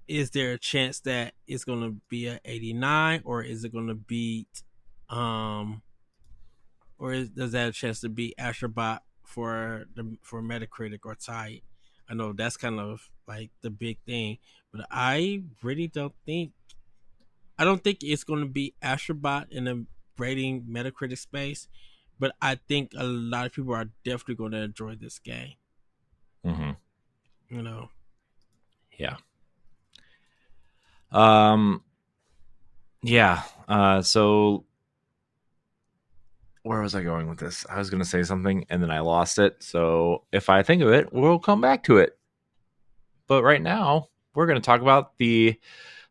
Is there a chance that it's going to be a 89, or is it going to beat um does that have a chance to beat Astrobot for Metacritic or tie it? I know that's kind of like the big thing, but I don't think it's going to be Astrobot in the rating Metacritic space, but I think a lot of people are definitely going to enjoy this game. mhm. You know, Yeah. Um. Yeah. So where was I going with this? I was going to say something and then I lost it. So if I think of it, we'll come back to it. But right now, we're going to talk about the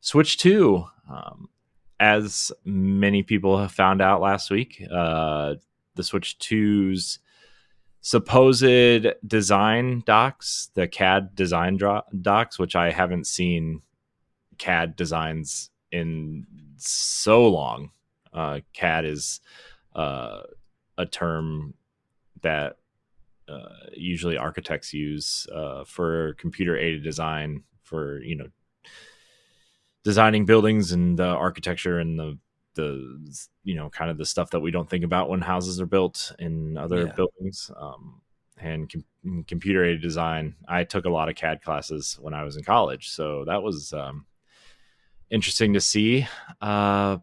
Switch 2. As many people have found out last week, the Switch 2's supposed design docs, the CAD design docs, which I haven't seen CAD designs in so long. CAD is uh, a term that usually architects use for computer aided design for designing buildings and the architecture and the kind of the stuff that we don't think about when houses are built in other yeah, buildings. And computer aided design, I took a lot of CAD classes when I was in college, so that was interesting to see. uh,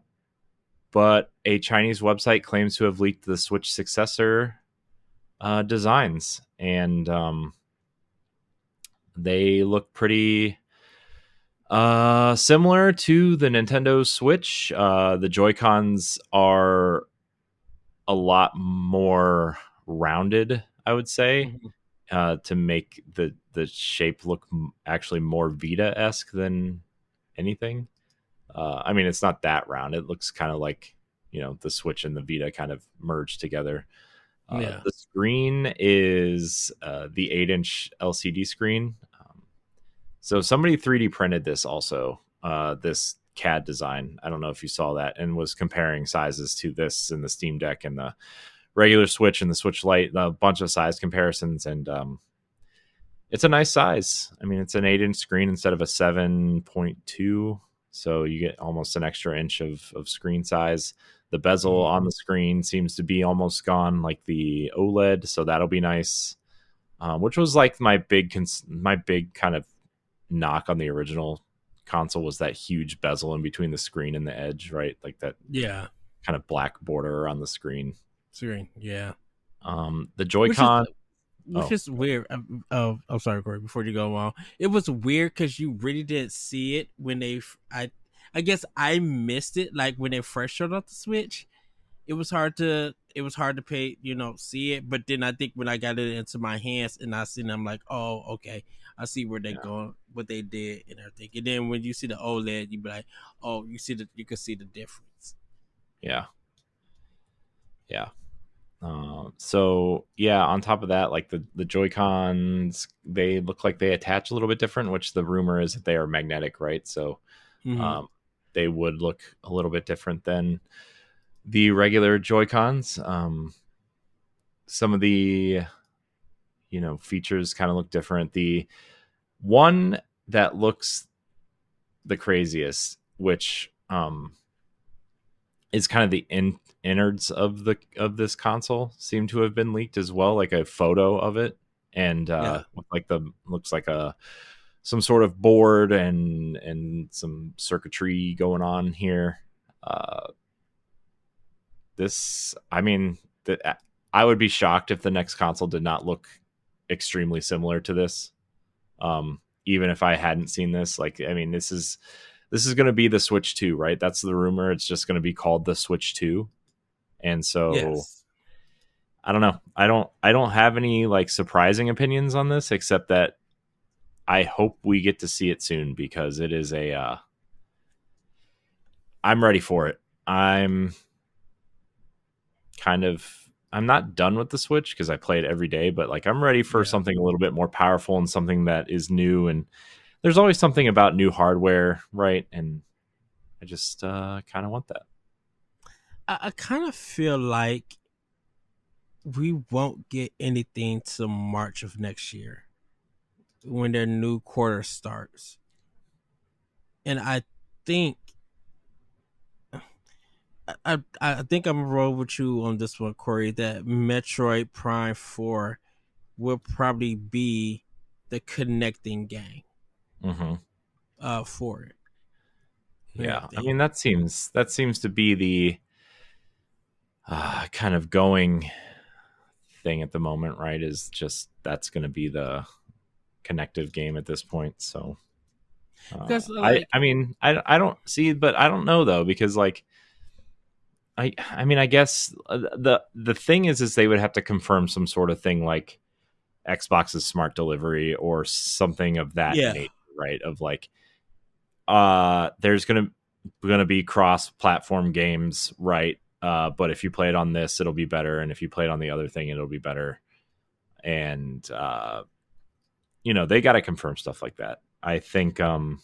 but a Chinese website claims to have leaked the Switch Successor designs, and they look pretty similar to the Nintendo Switch. The Joy Cons are a lot more rounded, I would say, mhm, to make the shape look actually more Vita esque than anything. I mean, it's not that round. It looks kind of like the Switch and the Vita kind of merged together. yeah, The screen is the 8-inch LCD screen. So somebody 3D printed this also, this CAD design. I don't know if you saw that, and was comparing sizes to this and the Steam Deck and the regular Switch and the Switch Lite, a bunch of size comparisons, and it's a nice size. I mean, it's an 8-inch screen instead of a 7.2, so you get almost an extra inch of screen size. The bezel mhm, on the screen seems to be almost gone, like the OLED, so that'll be nice. Which was like my big kind of knock on the original console was that huge bezel in between the screen and the edge, right? Like that yeah, kind of black border on the screen. screen, yeah. The Which is Joy-Con. which Oh, is weird. I'm sorry, Corey. Before you go on, it was weird because you really didn't see it when I guess I missed it. Like when they first showed up the Switch, it was hard to pay, see it. But then I think when I got it into my hands and I seen it, I'm like, oh, okay, I see where they yeah, going, what they did, and everything. And then when you see the OLED, you be like, oh, you can see the difference. yeah, yeah. So yeah, on top of that, like the Joy Cons, they look like they attach a little bit different, which the rumor is that they are magnetic, right? So Mm-hmm. um, they would look a little bit different than the regular Joy Cons. Some of the features kind of look different. The one that looks the craziest, which is kind of the innards of this console seem to have been leaked as well, like a photo of it, and Yeah. like the looks like a some sort of board and some circuitry going on here. Uh, this, I mean, I would be shocked if the next console did not look extremely similar to this. Even if I hadn't seen this, like, I mean, this is going to be the Switch 2, right? That's the rumor. It's just going to be called the Switch 2. And so Yes. I don't know. I don't have any like surprising opinions on this except that I hope we get to see it soon because it is a I'm ready for it. I'm not done with the Switch because I play it every day, but like I'm ready for Yeah. something a little bit more powerful and something that is new. And there's always something about new hardware, right? And I just kind of want that. I kind of feel like we won't get anything till March of next year when their new quarter starts. And I think I think I'm gonna roll with you on this one, Corey, that Metroid Prime 4 will probably be the connecting game Hmm. for it. And I Yeah, I think mean that seems to be the kind of going thing at the moment, right? Is just that's going to be the connective game at this point. So because I like I mean I don't see, but I don't know though because like I mean I guess the thing is they would have to confirm some sort of thing like Xbox's smart delivery or something of that yeah, nature, right? Of like there's gonna be cross platform games, right? But if you play it on this, it'll be better, and if you play it on the other thing, it'll be better. And they got to confirm stuff like that. I think Metroid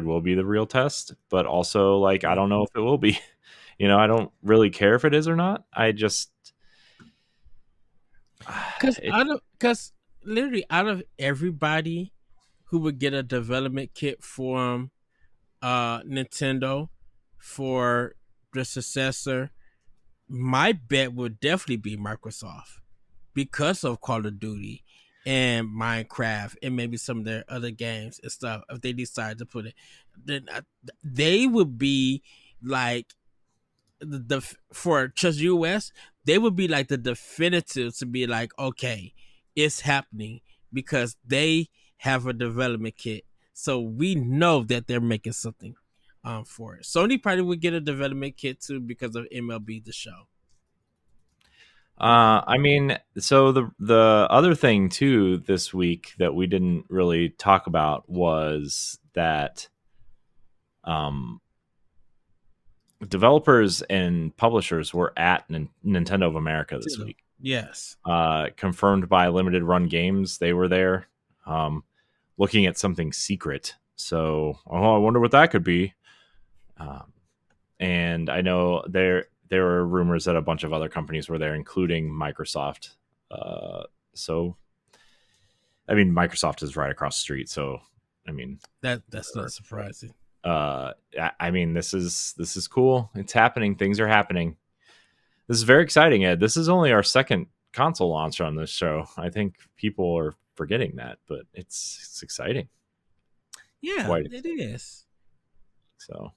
will be the real test, but also like I don't know if it will be. I don't really care if it is or not. I just it. because literally out of everybody who would get a development kit from Nintendo for the successor, my bet would definitely be Microsoft because of Call of Duty and Minecraft and maybe some of their other games and stuff. If they decide to put it, then they would be like the for just US, they would be like the definitive to be like, okay, it's happening because they have a development kit, so we know that they're making something for it. Sony probably would get a development kit too because of MLB the Show. I mean, so the other thing too this week that we didn't really talk about was that um, developers and publishers were at Nintendo of America this week. Yes. Confirmed by Limited Run Games, they were there, looking at something secret. So, I wonder what that could be. Um, and I know there were rumors that a bunch of other companies were there, including Microsoft. So, I mean, Microsoft is right across the street. So, I mean, That's not surprising. I mean, this is cool. It's happening. Things are happening. This is very exciting, Ed. This is only our second console launch on this show. I think people are forgetting that, but it's exciting. Yeah, Quite it exciting. is. So,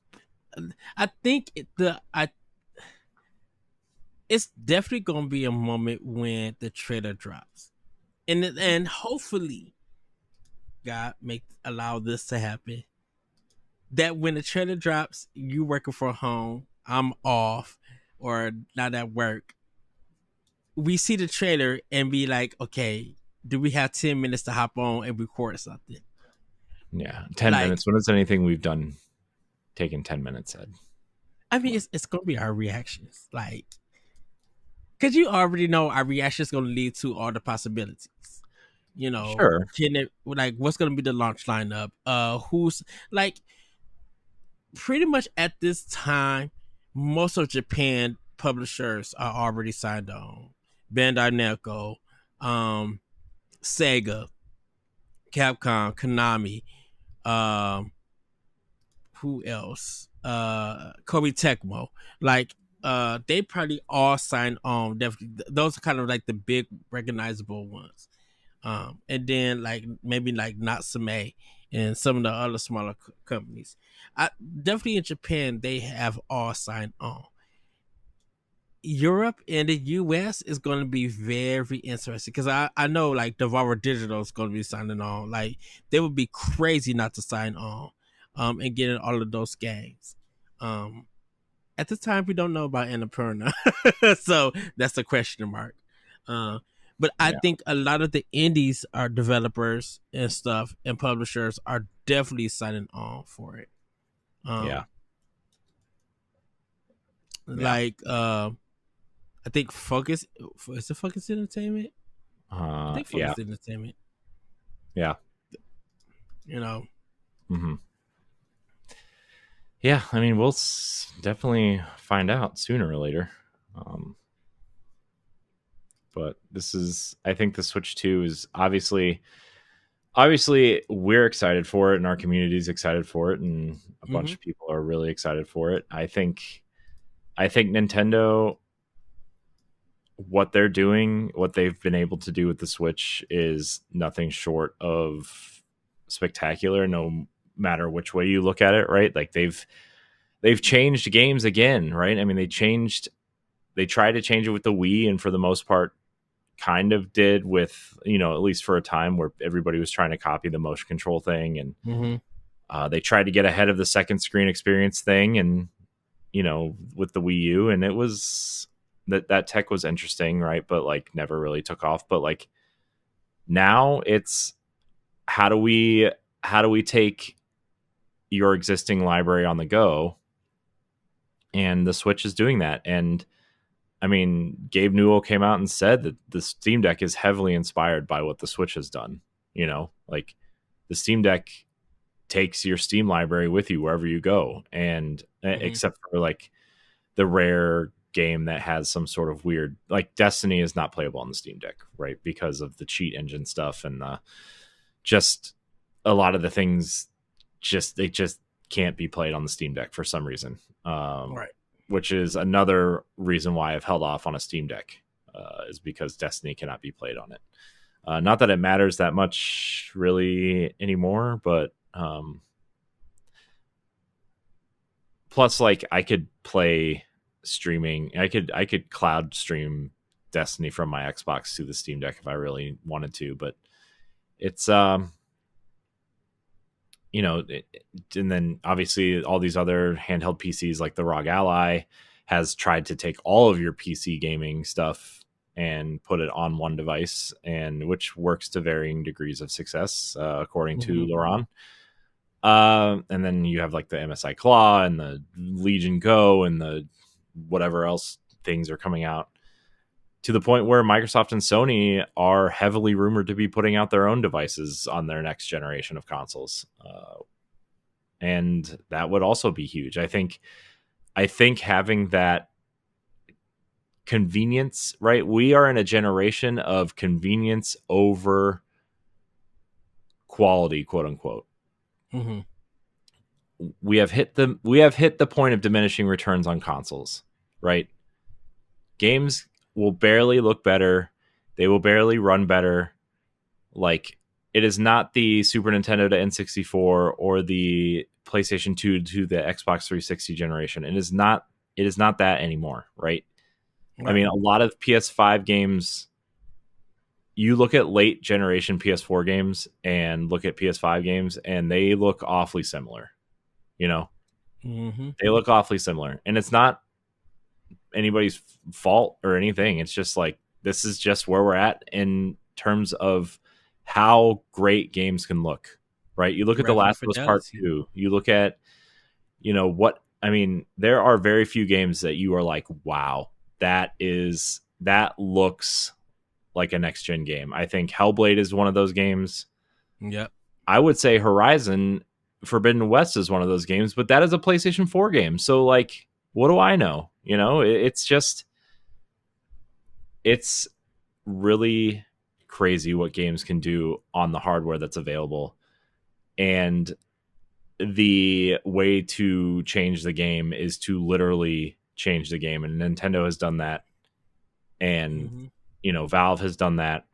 I think it's definitely gonna be a moment when the trailer drops, and hopefully, God make allow this to happen. That when the trailer drops, you working from home, I'm off, or not at work. We see the trailer and be like, okay, do we have 10 minutes to hop on and record something? yeah, 10 Like, minutes. When is anything we've done taken 10 minutes, Ed? I mean, it's gonna be our reactions, like, because you already know our reaction is gonna lead to all the possibilities. Sure. Can it like what's gonna be the launch lineup? Who's like pretty much at this time, most of Japan publishers are already signed on. Bandai Namco, um, Sega, Capcom, Konami, um, who else? Kobe Tecmo. Like they probably all signed on. Definitely, those are kind of like the big recognizable ones. And then like maybe like Natsume and some of the other smaller companies. I definitely in Japan they have all signed on. Europe and the US is going to be very interesting because I know like Devolver Digital is going to be signing on. Like they would be crazy not to sign on, and getting all of those games. Um, at the time, we don't know about Annapurna, so that's a question mark. Uh, but I Yeah. think a lot of the indies are developers and stuff, and publishers are definitely signing on for it. Yeah. Um, Yeah. like I think Focus is it Focus Entertainment? I think Yeah. Focus Entertainment. Yeah. You know. Hmm. Yeah. I mean, we'll definitely find out sooner or later. Um, but this is, I think the Switch 2 is obviously we're excited for it and our community is excited for it and a bunch Mm-hmm. of people are really excited for it. I think Nintendo, what they're doing, what they've been able to do with the Switch is nothing short of spectacular, no matter which way you look at it, right? Like they've changed games again, right? I mean, they tried to change it with the Wii, and for the most part kind of did with, at least for a time where everybody was trying to copy the motion control thing, and Mm-hmm. they tried to get ahead of the second screen experience thing, and with the Wii U, and it was that tech was interesting, right? But like never really took off. But like now it's how do we take your existing library on the go, and the Switch is doing that. And I mean, Gabe Newell came out and said that the Steam Deck is heavily inspired by what the Switch has done. Like the Steam Deck takes your Steam library with you wherever you go, and Mm-hmm. except for like the rare game that has some sort of weird, like Destiny is not playable on the Steam Deck, right? Because of the cheat engine stuff and just a lot of the things they just can't be played on the Steam Deck for some reason. Right. Which is another reason why I've held off on a Steam Deck, is because Destiny cannot be played on it. Not that it matters that much really anymore, but plus, like I could play streaming. I could cloud stream Destiny from my Xbox to the Steam Deck if I really wanted to, but it's and then obviously all these other handheld PCs like the ROG Ally has tried to take all of your PC gaming stuff and put it on one device, and which works to varying degrees of success, according Mm-hmm. to Laurent. And then you have like the MSI Claw and the Legion Go and the whatever else things are coming out, to the point where Microsoft and Sony are heavily rumored to be putting out their own devices on their next generation of consoles. And that would also be huge. I think having that convenience, right? We are in a generation of convenience over quality, quote unquote. Mm-hmm. We have hit the point of diminishing returns on consoles, right? Games will barely look better, they will barely run better. Like, it is not the Super Nintendo to N64 or the PlayStation 2 to the Xbox 360 generation. It is not that anymore, right? I Right. mean, a lot of PS5 games, you look at late generation PS4 games and look at PS5 games, and they look awfully similar. You know, Mm-hmm. they look awfully similar. And it's not anybody's fault or anything. It's just like, this is just where we're at in terms of how great games can look, right? You look at The Graphic Last of Us Part fidelity. 2, you look at, what I mean, there are very few games that you are like, wow, that looks like a next gen game. I think Hellblade is one of those games. Yep. I would say Horizon Forbidden West is one of those games, but that is a PlayStation 4 game. So like, what do I know? It's really crazy what games can do on the hardware that's available. And the way to change the game is to literally change the game, and Nintendo has done that, and Hmm. Valve has done that,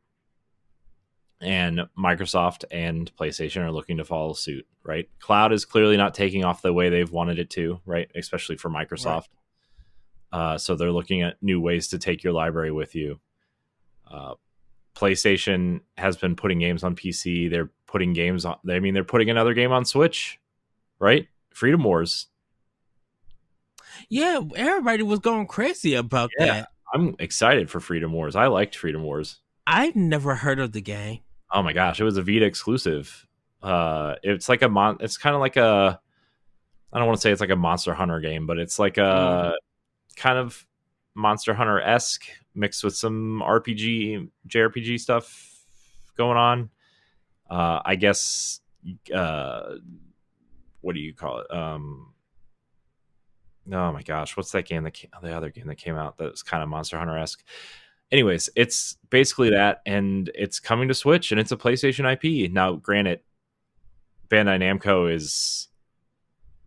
and Microsoft and PlayStation are looking to follow suit. Right, cloud is clearly not taking off the way they've wanted it to. Right, especially for Right. Microsoft. So they're looking at new ways to take your library with you. Uh, PlayStation has been putting games on PC. They're putting games on. I mean, they're putting another game on Switch. Right, Freedom Wars. Yeah, everybody was going crazy about Yeah, that. I'm excited for Freedom Wars. I liked Freedom Wars. I've never heard of the game. Oh my gosh, it was a Vita exclusive. It's like It's kind of like a. I don't want to say it's like a Monster Hunter game, but it's like Mm. a kind of Monster Hunter esque mixed with some JRPG stuff going on. I guess. Uh, what do you call it? Oh my gosh, what's that game the other game that came out that was kind of Monster Hunter esque? Anyways, it's basically that, and it's coming to Switch, and it's a PlayStation IP. Now, granted, Bandai Namco is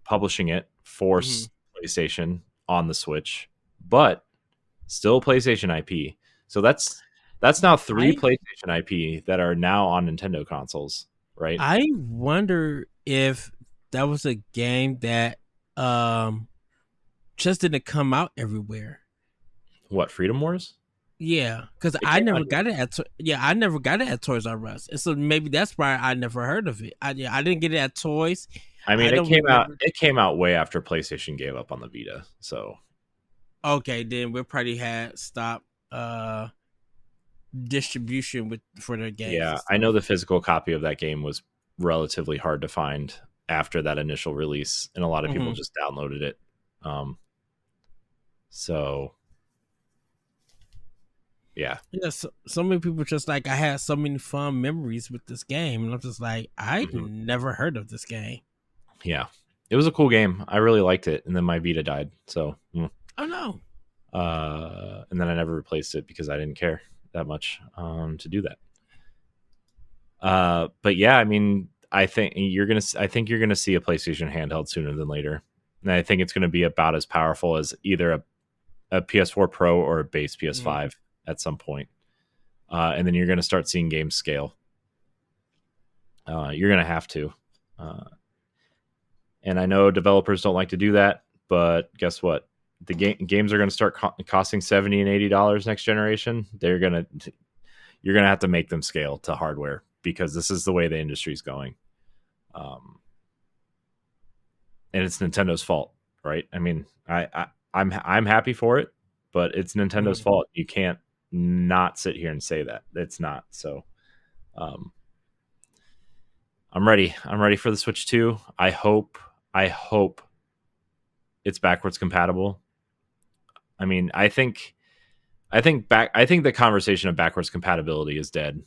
publishing it for Hmm. PlayStation on the Switch, but still PlayStation IP. So that's now three I PlayStation IP that are now on Nintendo consoles, right? I wonder if that was a game that um just didn't come out everywhere. What, Freedom Wars? Yeah, because It came out here. I never got it at Toys R Us, and so maybe that's why I never heard of it. I didn't get it at Toys. I I mean, don't remember. it came out way after PlayStation gave up on the Vita. So Okay, then we probably had stopped distribution with for their games and yeah, I stuff. know the physical copy of that game was relatively hard to find after that initial release, and a lot of people Hmm. just downloaded it. Um, so yeah. Yeah, so many people just like I had so many fun memories with this game, and I'm just like I Mhm. never heard of this game. Yeah, it was a cool game. I really liked it, and then my Vita died, so Oh no. and then I never replaced it because I didn't care that much to do that. But yeah, I mean, I think you're gonna see a PlayStation handheld sooner than later, and I think it's gonna be about as powerful as either a PS4 Pro or a base Mhm. PS5 at some point. And then you're gonna start seeing games scale. You're gonna have to. Uh, and I know developers don't like to do that, but guess what? The games are going to start costing $70 and $80 next generation. You're gonna have to make them scale to hardware because this is the way the industry's going. Um, and it's Nintendo's fault, right? I mean, I'm happy for it, but it's Nintendo's Mhm. fault. You can't not sit here and say that it's not. So, um, I'm ready. I'm ready for the Switch 2. I hope it's backwards compatible. I mean, I think the conversation of backwards compatibility is dead,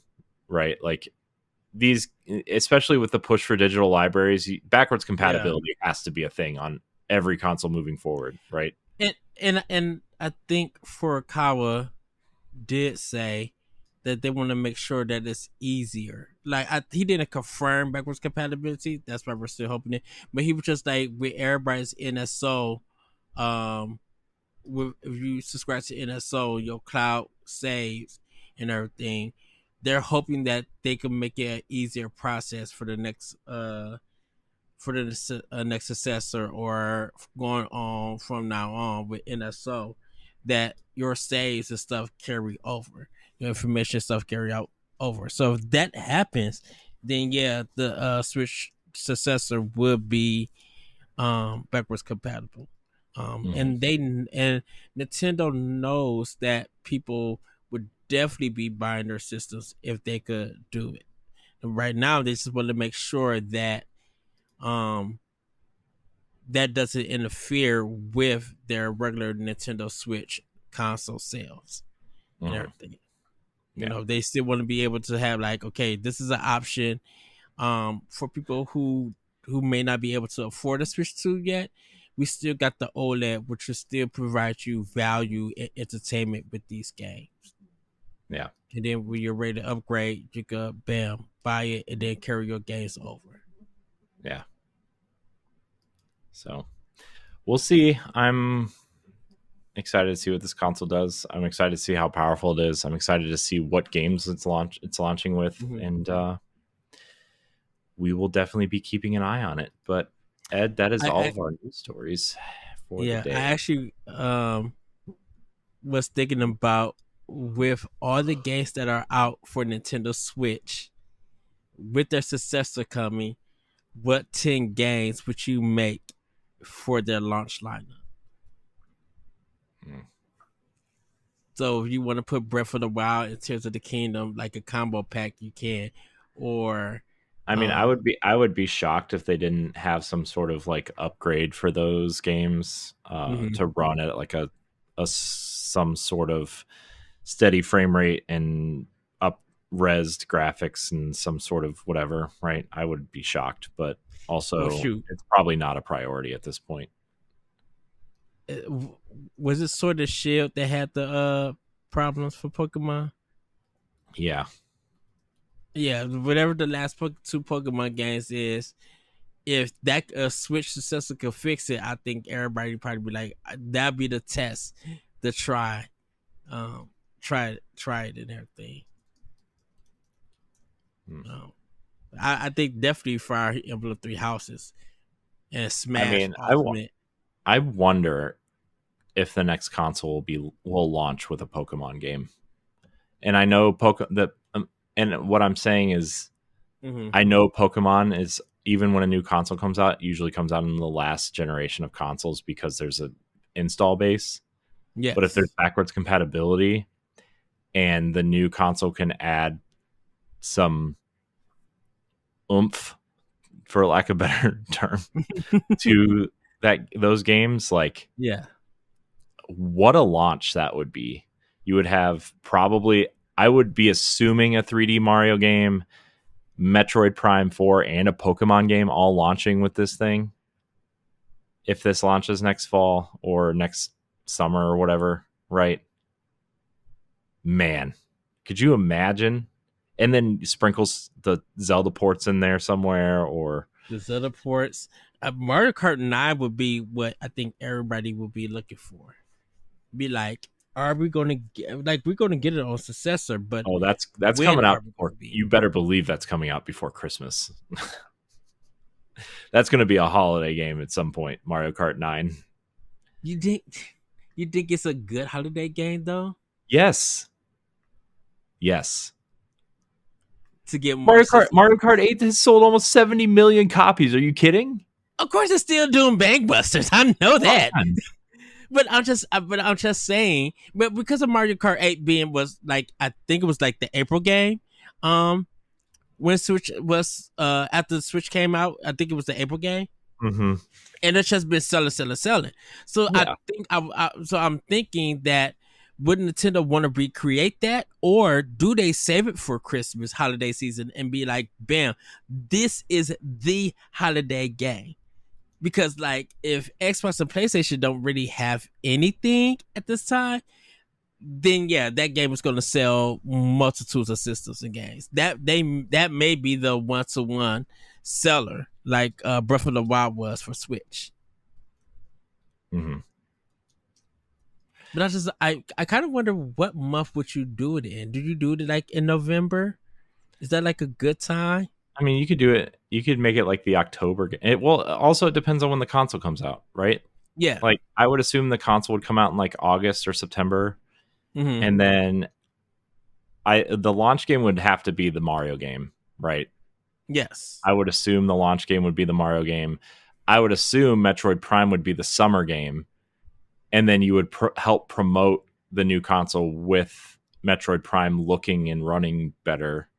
right? Like these, especially with the push for digital libraries, backwards Yeah. compatibility has to be a thing on every console moving forward, right? And I think Furukawa did say that they want to make sure that it's easier. Like he didn't confirm backwards compatibility. That's why we're still hoping it. But he was just like with everybody's NSO, um, if you subscribe to NSO, your cloud saves and everything. They're hoping that they can make it an easier process for the next successor or going on from now on with NSO, that your saves and stuff carry over, your information stuff carry out over. So if that happens, then yeah, the Switch successor would be backwards compatible. Mm-hmm. And Nintendo knows that people would definitely be buying their systems if they could do it. And right now, they just want to make sure that um that doesn't interfere with their regular Nintendo Switch console sales and Mm-hmm. everything. You Yeah, know, they still want to be able to have like, okay, this is an option for people who may not be able to afford a Switch 2 yet. We still got the OLED, which will still provide you value and entertainment with these games. yeah, And then when you're ready to upgrade, you can bam, buy it and then carry your games over. yeah. So we'll see. I'm excited to see what this console does. I'm excited to see how powerful it is. I'm excited to see what games it's launching with, Mhm. and we will definitely be keeping an eye on it. But Ed, that is all I of our news stories for the yeah, I day. actually was thinking about with all the games that are out for Nintendo Switch with their successor coming, what 10 games would you make for their launch lineup? Hmm. So if you want to put Breath of the Wild in Tears of the Kingdom like a combo pack, you can. Or I mean, um I would be shocked if they didn't have some sort of like upgrade for those games mhm. to run at like some sort of steady frame rate and up resed graphics and some sort of whatever, right? I would be shocked, but Well, also shoot, it's probably not a priority at this point. was it Sword of Shield that had the problems for Pokemon? Yeah. Yeah, whatever the last two Pokemon games is, if that Switch successor could fix it, I think everybody would probably be like, that'd be the test to try, um, try it and everything. Hmm. Um, I think definitely Fire Emblem Three Houses and I Smash mean, Ultimate. I wonder if the next console will launch with a Pokemon game. And I know and what I'm saying is Mm-hmm. I know Pokemon is, even when a new console comes out, it usually comes out in the last generation of consoles because there's a install base. But if there's Yes. backwards compatibility and the new console can add some oomph, for lack of a better term, to those games, like Yeah. what a launch that would be. You would have probably, I would be assuming, a 3D Mario game, Metroid Prime 4, and a Pokemon game all launching with this thing. If this launches next fall or next summer or whatever, right? Man, could you imagine? And then sprinkles the Zelda ports in there somewhere, or The Zelda ports. Mario Kart 9 would be what I think everybody would be looking for. Be like, are we going to get, like, we're going to get it on successor, but oh, that's when coming are out we going before. to be? You better believe that's coming out before Christmas. That's going to be a holiday game at some point. Mario Kart 9. You think, you think it's a good holiday game though? Yes, yes. To get more systems? Mario Kart 8 has sold almost 70 million copies. Are you kidding? Of course, it's still doing bangbusters. I know Come that. on. But I'm just saying, but because of Mario Kart 8 being was like, I think it was like the April game, um, when Switch was after the Switch came out, I think it was the April game, Mm-hmm. and it's just been selling. So I Yeah. think so I'm thinking that would Nintendo want to recreate that, or do they save it for Christmas holiday season and be like, bam, this is the holiday game? Because like if Xbox and PlayStation don't really have anything at this time, then yeah, that game is going to sell multitudes of systems and games. That may be the 1-to-1 seller, like Breath of the Wild was for Switch. Mm-hmm. But I kind of wonder what month would you do it in? Do you do it like in November? Is that like a good time? I mean, you could do it. You could make it like the October. Well, also it depends on when the console comes out, right? Yeah. Like I would assume the console would come out in like August or September, Mm-hmm. and then the launch game would have to be the Mario game, right? Yes. I would assume the launch game would be the Mario game. I would assume Metroid Prime would be the summer game, and then you would help promote the new console with Metroid Prime looking and running better,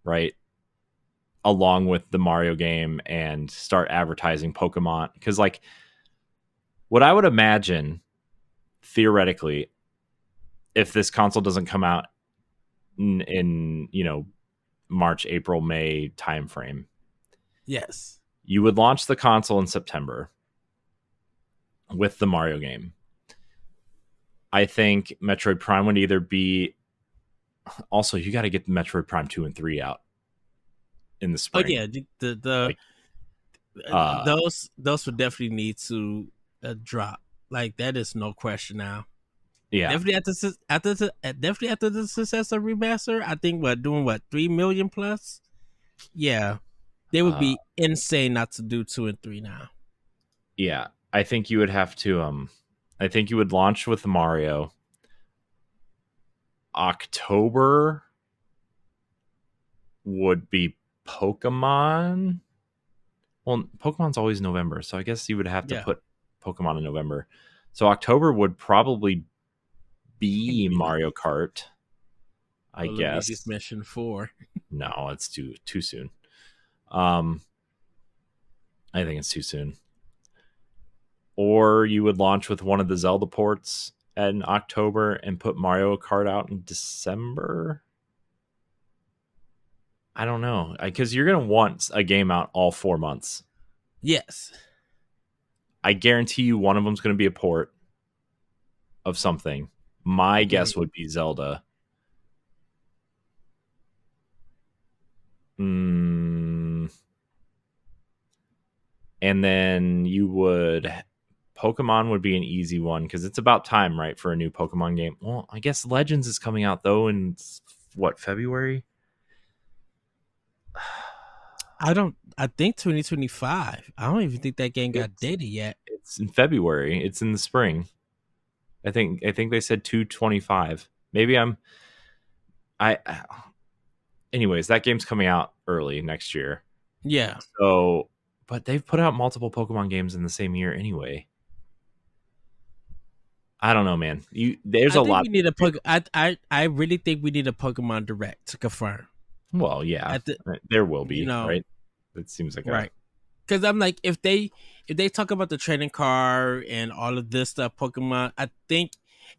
right? Along with the Mario game, and start advertising Pokemon. Because, like, what I would imagine theoretically, if this console doesn't come out in March, April, May timeframe, Yes. you would launch the console in September with the Mario game. I think Metroid Prime would either be, also you got to get the Metroid Prime 2 and 3 out in the Oh spring. yeah. The Like Uh, those would definitely need to drop. Like that is no question now. yeah, Definitely definitely after the successor remaster, I think what doing what 3 million plus. Yeah, they would uh, be insane not to do 2 and 3 now. yeah. I think you would have to. I think you would launch with Mario. October would be Pokemon. Well, Pokemon's always November, so I guess you would have to Yeah, put Pokemon in November. So October would probably be be like Mario Kart, I oh, Luigi's guess. Mission 4. No, it's too soon. Um, I think it's too soon. Or you would launch with one of the Zelda ports in October and put Mario Kart out in December. I don't know, because you're gonna want a game out all 4 months. Yes, I guarantee you, one of them's gonna be a port of something. My guess agreed. would be Zelda. Mm, and then you would Pokemon would be an easy one because it's about time, right, for a new Pokemon game. Well, I guess Legends is coming out though in what, February? I don't. I think 2025. I don't even think that game got It's dated yet. it's in February. It's in the spring. I think they said 2/25. Maybe I anyways, that game's coming out early next year. Yeah, So, but they've put out multiple Pokemon games in the same year anyway. I don't know, man. There's I a think lot. we need a I really think we need a Pokemon Direct to confirm Well, yeah, at the there will you be, know right? It seems like a right because I'm like if they talk about the trading card and all of this stuff Pokemon, I think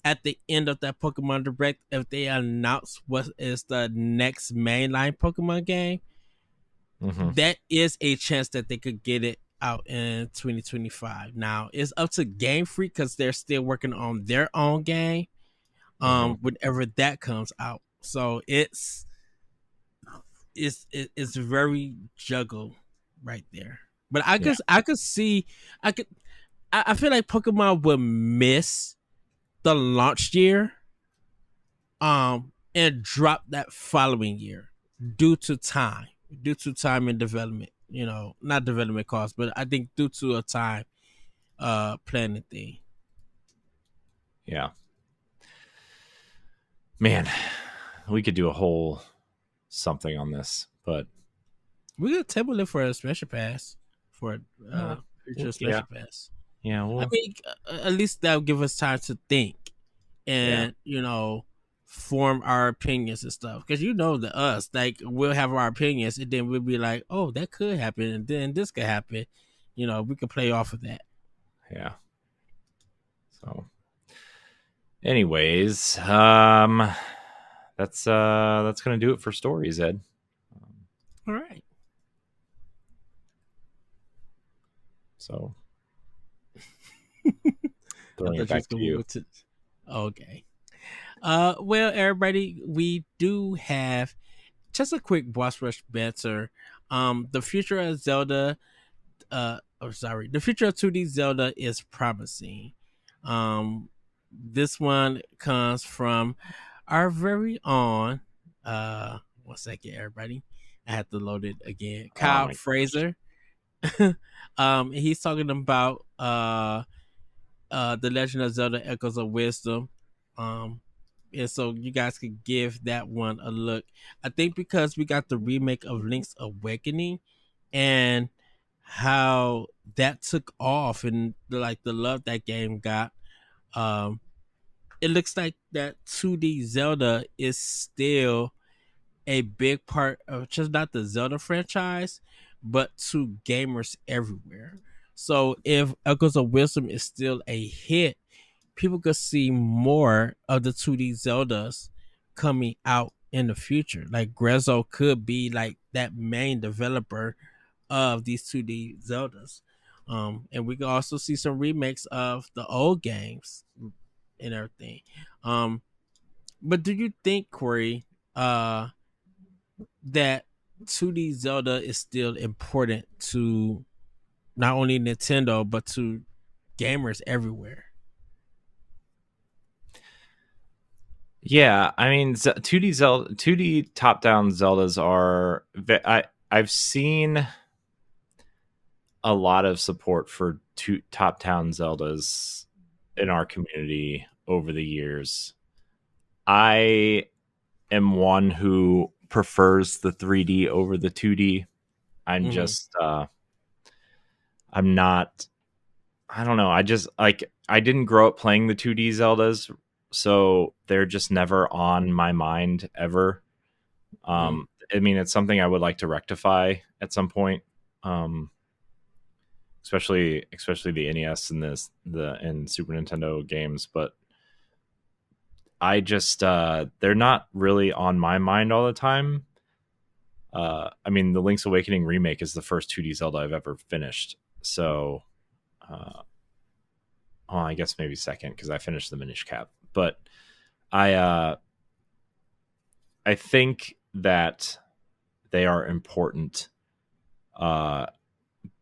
at the end of that Pokemon Direct, if they announce what is the next mainline Pokemon game, mhm, that is a chance that they could get it out in 2025. Now it's up to Game Freak because they're still working on their own game. mhm. Whenever that comes out, so it's very juggle right there. But Yeah, I could see I could I feel like Pokemon will miss the launch year and drop that following year due to time and development, not development costs, but I think due to a time planning thing. yeah. Man, we could do a whole something on this, but We could table it for a special pass for uh, future yeah, special pass. yeah, I mean, at least that'll give us time to think yeah, and form our opinions and stuff. Because the us, like we'll have our opinions, and then we'll be like, "Oh, that could happen," and then this could happen. We could play off of that. yeah. So, anyways, that's gonna do it for stories, Ed. Um, All right. so, I throwing it thought you back was to gonna you. move to. Okay. Well, everybody, we do have just a quick boss rush banter. The future of Zelda sorry, the future of 2D Zelda is promising. This one comes from our very own, one second, everybody. I have to load it again. Oh Kyle my gosh. Fraser. He's talking about the Legend of Zelda Echoes of Wisdom. Um, and so you guys could give that one a look. I think because we got the remake of Link's Awakening and how that took off and like the love that game got, um, it looks like that 2D Zelda is still a big part of just not the Zelda franchise, but to gamers everywhere. So if Echoes of Wisdom is still a hit, people could see more of the 2D Zeldas coming out in the future. Like Grezzo could be like that main developer of these 2D Zeldas. And we can also see some remakes of the old games and everything. Um, but do you think, Corey, that 2D Zelda is still important to not only Nintendo but to gamers everywhere. Yeah, I mean, 2D Zelda, 2D top-down Zeldas are. I've seen a lot of support for top-down Zeldas in our community over the years. I am one who prefers the 3D over the 2D. I'm Hmm. just, I'm not. I don't know. I just like I didn't grow up playing the 2D Zeldas, so they're just never on my mind ever. Hmm. I mean, it's something I would like to rectify at some point. Um, especially the NES and and Super Nintendo games, but I just they're not really on my mind all the time. I mean, the Link's Awakening remake is the first 2D Zelda I've ever finished, so uh, oh, I guess maybe second because I finished the Minish Cap, but I uh, I think that they are important uh,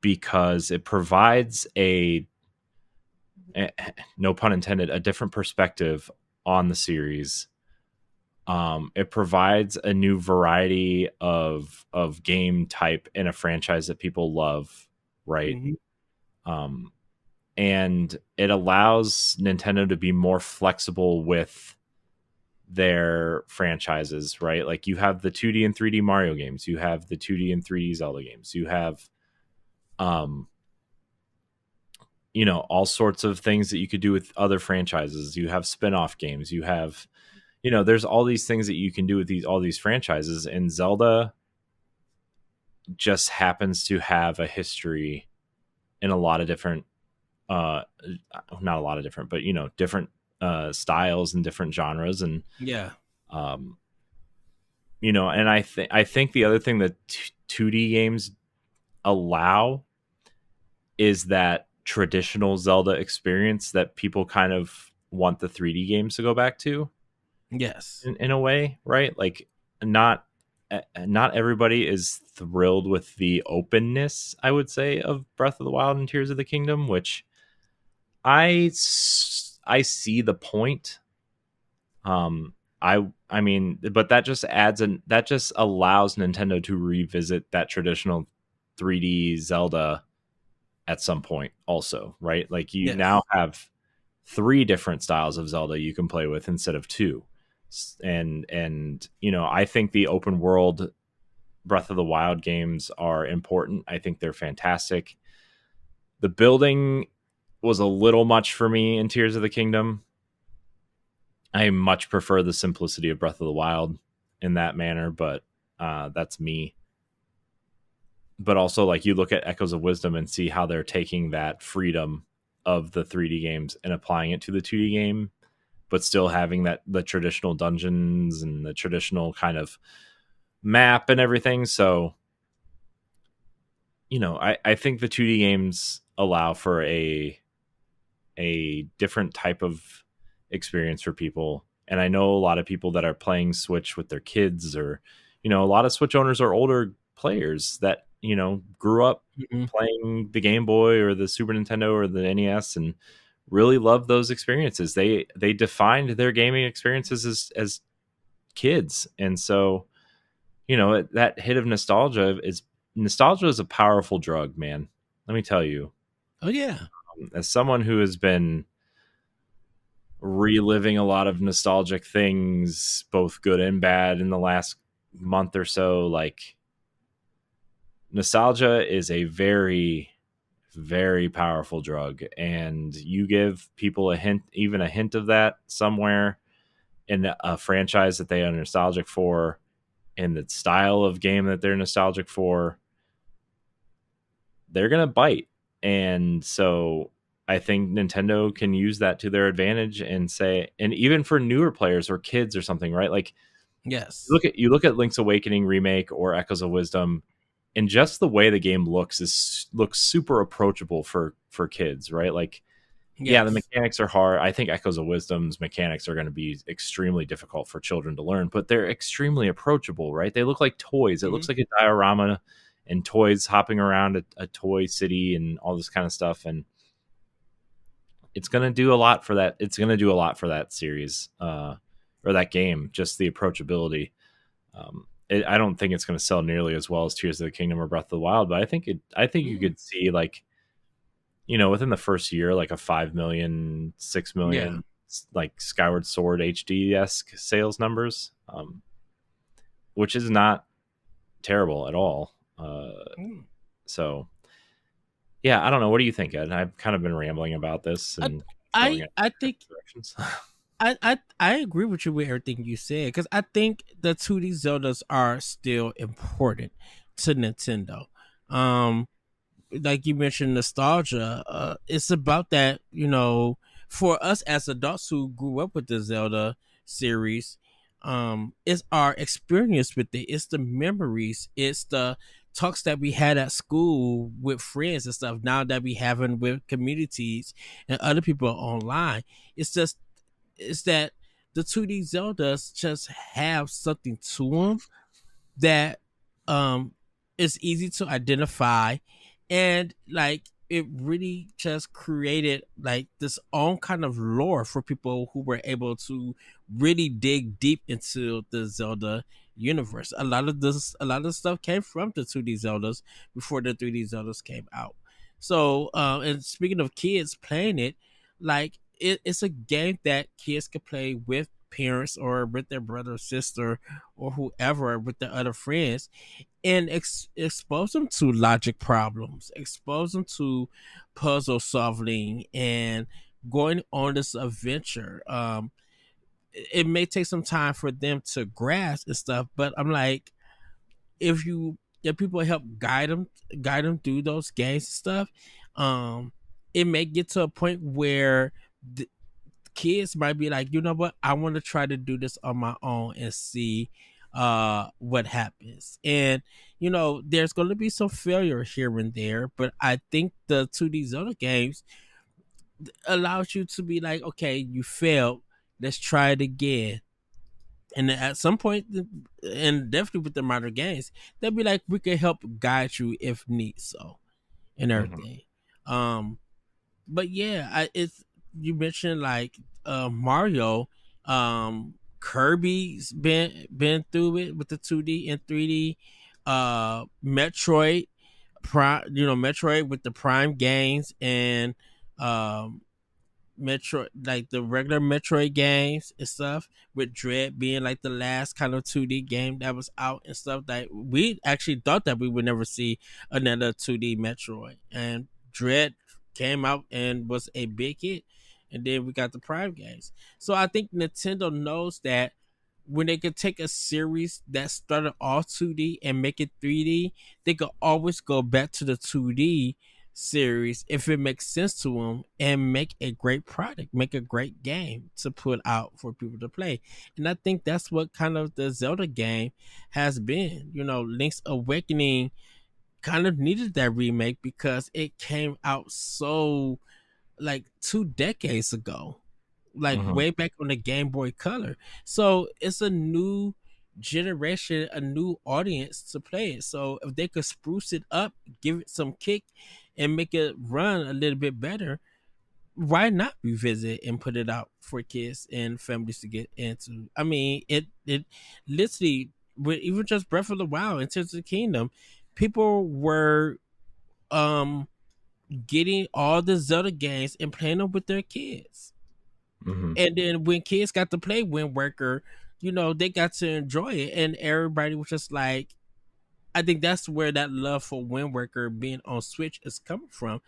because it provides a no pun intended, a different perspective on the series. It provides a new variety of game type in a franchise that people love, right? Hmm. Um, and it allows Nintendo to be more flexible with their franchises, right? Like you have the 2D and 3D Mario games, you have the 2D and 3D Zelda games, you have um all sorts of things that you could do with other franchises. You have spin-off games, you have there's all these things that you can do with all these franchises, and Zelda just happens to have a history in a lot of different uh not a lot of different, but different styles and different genres. And Yeah. um and I think the other thing that 2D games allow is that traditional Zelda experience that people kind of want the 3D games to go back to, Yes. in a way, right? Like not not everybody is thrilled with the openness, I would say, of Breath of the Wild and Tears of the Kingdom, which I see the point. I mean, but that just allows Nintendo to revisit that traditional 3D Zelda at some point also, right? Like you now Yes. have three different styles of Zelda you can play with instead of two. And I think the open world Breath of the Wild games are important. I think they're fantastic. The building was a little much for me in Tears of the Kingdom. I much prefer the simplicity of Breath of the Wild in that manner, but that's me. But also, like, you look at Echoes of Wisdom and see how they're taking that freedom of the 3D games and applying it to the 2D game, but still having the traditional dungeons and the traditional kind of map and everything. So, I think the 2D games allow for a different type of experience for people. And I know a lot of people that are playing Switch with their kids, or a lot of Switch owners are older players that grew up Hmm. playing the Game Boy or the Super Nintendo or the NES and really love those experiences. They defined their gaming experiences as kids. And so that hit of nostalgia is a powerful drug, man. Let me tell you, Oh yeah. as someone who has been reliving a lot of nostalgic things, both good and bad, in the last month or so, like, nostalgia is a very, very powerful drug. And you give people a hint, even a hint of that somewhere in a franchise that they are nostalgic for, in the style of game that they're nostalgic for, they're going to bite. And so I think Nintendo can use that to their advantage and say, and even for newer players or kids or something, right? Like, Yes. you look at Link's Awakening remake or Echoes of Wisdom, and just the way the game looks super approachable for kids, right? Like, yeah, the Yes. mechanics are hard. I think Echoes of Wisdom's mechanics are going to be extremely difficult for children to learn, but they're extremely approachable, right? They look like toys. It Hmm. looks like a diorama and toys, hopping around a toy city and all this kind of stuff. And it's going to do a lot for that. It's going to do a lot for that series, or that game, just the approachability. I don't think it's going to sell nearly as well as Tears of the Kingdom or Breath of the Wild, but I think you Mm. could see, like, within the first year, like a 5 million, 6 million, Yeah. like Skyward Sword HD esque sales numbers, which is not terrible at all. Mm. So yeah, I don't know. What do you think, Ed? I've kind of been rambling about this I and going I in I think different directions. I agree with you with everything you said because I think the 2D Zeldas are still important to Nintendo. Um, like you mentioned, nostalgia. It's about that, for us as adults who grew up with the Zelda series. It's our experience with it. It's the memories. It's the talks that we had at school with friends and stuff. Now that we having with communities and other people online, it's just it's that the 2D Zeldas just have something to them that um is easy to identify, and like it really just created like this own kind of lore for people who were able to really dig deep into the Zelda universe. A lot of stuff came from the 2D Zeldas before the 3D Zeldas came out. So and speaking of kids playing it, like it's a game that kids can play with parents or with their brother or sister or whoever, with the other friends, and expose them to logic problems, expose them to puzzle solving, and going on this adventure. It may take some time for them to grasp and stuff, but I'm like, if people help guide them through those games and stuff, um, it may get to a point where kids might be like, you know what, I want to try to do this on my own and see what happens. And there's going to be some failure here and there, but I think the 2D Zelda games allows you to be like, okay, you failed, let's try it again. And at some point, and definitely with the modern games, they'll be like, we can help guide you if need so, and Mhm. everything. um but yeah, it's you mentioned like Mario, Kirby's been through it with the 2D and 3D, Metroid Prime, Metroid with the Prime games, and um Metroid, like the regular Metroid games and stuff, with Dread being like the last kind of 2D game that was out and stuff, that we actually thought that we would never see another 2D Metroid. And Dread came out and was a big hit. And then we got the Prime games. So I think Nintendo knows that when they could take a series that started off 2D and make it 3D, they could always go back to the 2D series if it makes sense to them, and make a great product, make a great game to put out for people to play. And I think that's what kind of the Zelda game has been. Link's Awakening kind of needed that remake because it came out so like 2 decades ago, like Mhm. way back on the Game Boy Color. So it's a new generation, a new audience to play it. So if they could spruce it up, give it some kick, and make it run a little bit better, why not revisit and put it out for kids and families to get into? I mean, it literally, with even just Breath of the Wild and Tears of the Kingdom, people were um getting all the Zelda games and playing them with their kids. Mhm. And then when kids got to play Wind Waker, they got to enjoy it, and everybody was just like, I think that's where that love for Wind Waker being on Switch is coming from,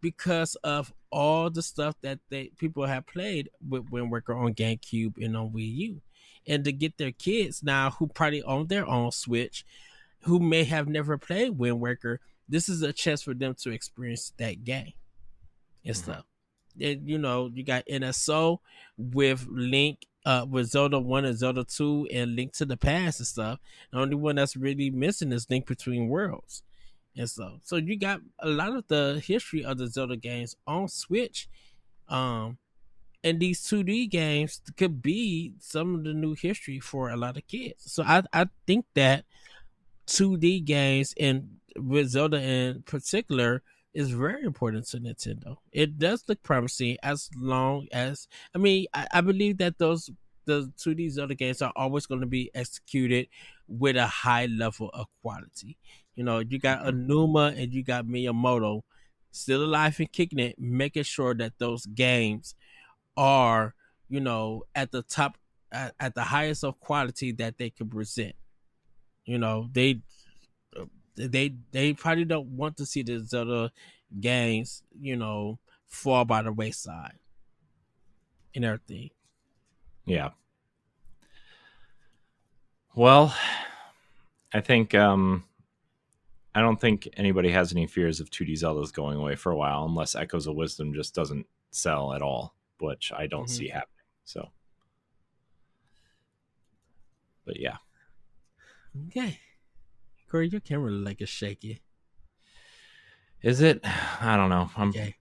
because of all the stuff that people have played with Wind Waker on GameCube and on Wii U. And to get their kids now who probably own their own Switch, who may have never played Wind Waker, this is a chance for them to experience that game and Mhm. stuff. And you got NSO with Link, with Zelda 1 and Zelda 2 and Link to the Past and stuff. The only one that's really missing is Link Between Worlds and stuff. So you got a lot of the history of the Zelda games on Switch. Um and these 2D games could be some of the new history for a lot of kids. So I think that 2D games, and with Zelda in particular is very important to Nintendo. It does look promising as long as I believe that the 2D Zelda games are always going to be executed with a high level of quality. You know, you got Mhm. Anuma and you got Miyamoto still alive and kicking it, making sure that those games are, at the top, at the highest of quality that they can present. You know, they probably don't want to see the Zelda games, fall by the wayside and everything. Yeah. Well, I think I don't think anybody has any fears of 2D Zeldas going away for a while, unless Echoes of Wisdom just doesn't sell at all, which I don't Hmm. see happening. So, but yeah, Okay, Corey, your camera like is shaky. is it? I don't know. I'm Okay,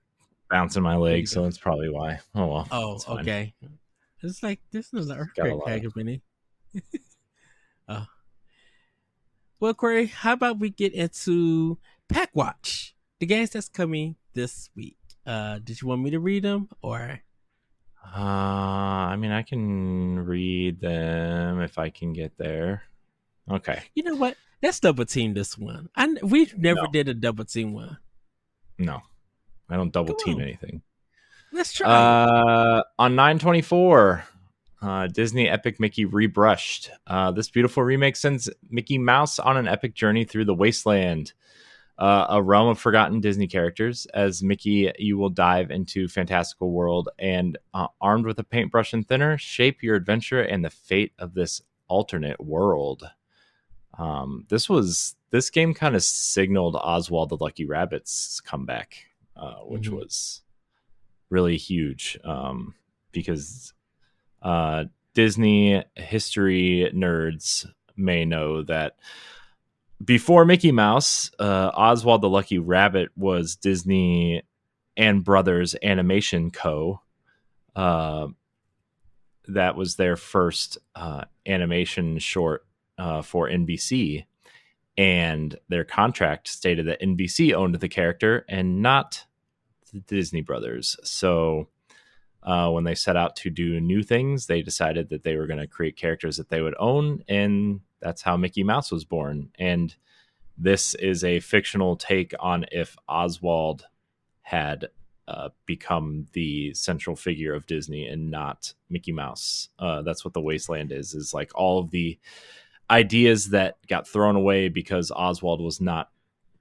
bouncing my there you legs, go. so that's probably why. Oh well, Oh, it's fine. okay. It's like this is an Got a earthquake lot of. happening. Oh, well, Corey, how about we get into Pack Watch, the games that's coming this week? Did you want me to read them or? I mean, I can read them if I can get there. Okay. You know what? Let's double team this one. We No, never did a double team one. no, I don't double Come team on, anything. let's try it. On 9/24, Disney Epic Mickey rebrushed. This beautiful remake sends Mickey Mouse on an epic journey through the wasteland, a realm of forgotten Disney characters. As Mickey, you will dive into fantastical world and, armed with a paintbrush and thinner, shape your adventure and the fate of this alternate world. This game kind of signaled Oswald the Lucky Rabbit's comeback, which Mm-hmm. was really huge, because uh, Disney history nerds may know that before Mickey Mouse, Oswald the Lucky Rabbit was Disney and Brothers Animation Co. Uh, that was their first animation short for NBC, and their contract stated that NBC owned the character and not the Disney Brothers. So when they set out to do new things, they decided that they were going to create characters that they would own, and that's how Mickey Mouse was born. And this is a fictional take on if Oswald had become the central figure of Disney and not Mickey Mouse. That's what the Wasteland is like all of the ideas that got thrown away because Oswald was not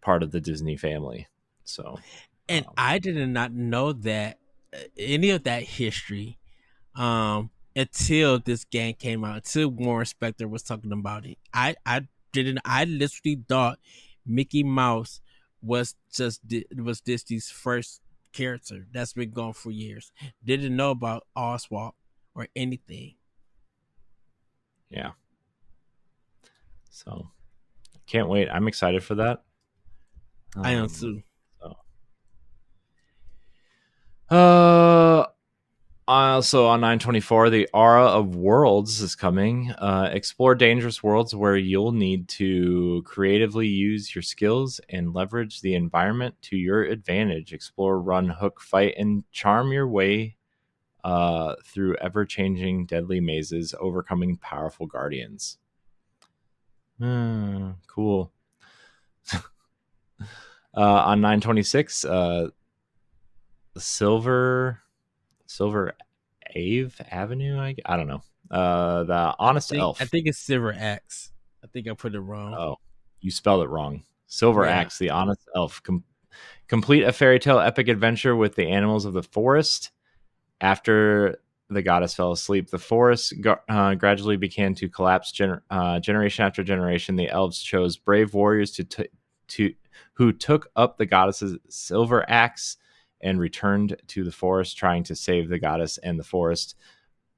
part of the Disney family. So, And I did not know that any of that history until this game came out. Until Warren Spector was talking about it. I didn't. I literally thought Mickey Mouse was Disney's first character that's been gone for years. Didn't know about Oswald or anything. yeah. So, can't wait. I'm excited for that. I am Um, too. so. Uh, Also on 9/24, the Aura of Worlds is coming. Explore dangerous worlds where you'll need to creatively use your skills and leverage the environment to your advantage. Explore, run, hook, fight, and charm your way through ever-changing deadly mazes, overcoming powerful guardians. Cool. On 9/26, Silver Silver Ave Avenue. I don't know. The Honest I Elf. think it's Silver Axe. I think I put it wrong. Oh, you spelled it wrong. Silver Yeah. Axe, the Honest Elf. Complete a fairy tale epic adventure with the animals of the forest. After the goddess fell asleep, the forest gradually began to collapse. Generation after generation, the elves chose brave warriors to who took up the goddess's silver axe and returned to the forest, trying to save the goddess and the forest.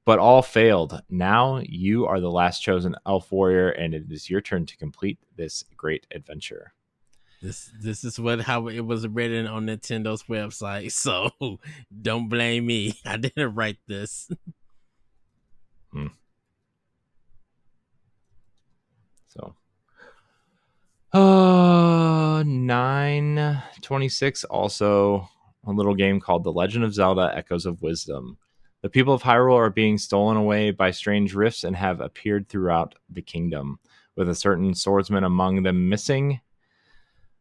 But all failed. Now you are the last chosen elf warrior, and it is your turn to complete this great adventure. This is what how it was written on Nintendo's website. So don't blame me. I didn't write this. Hmm. So, 926, also a little game called The Legend of Zelda Echoes of Wisdom. The people of Hyrule are being stolen away by strange rifts and have appeared throughout the kingdom, with a certain swordsman among them missing.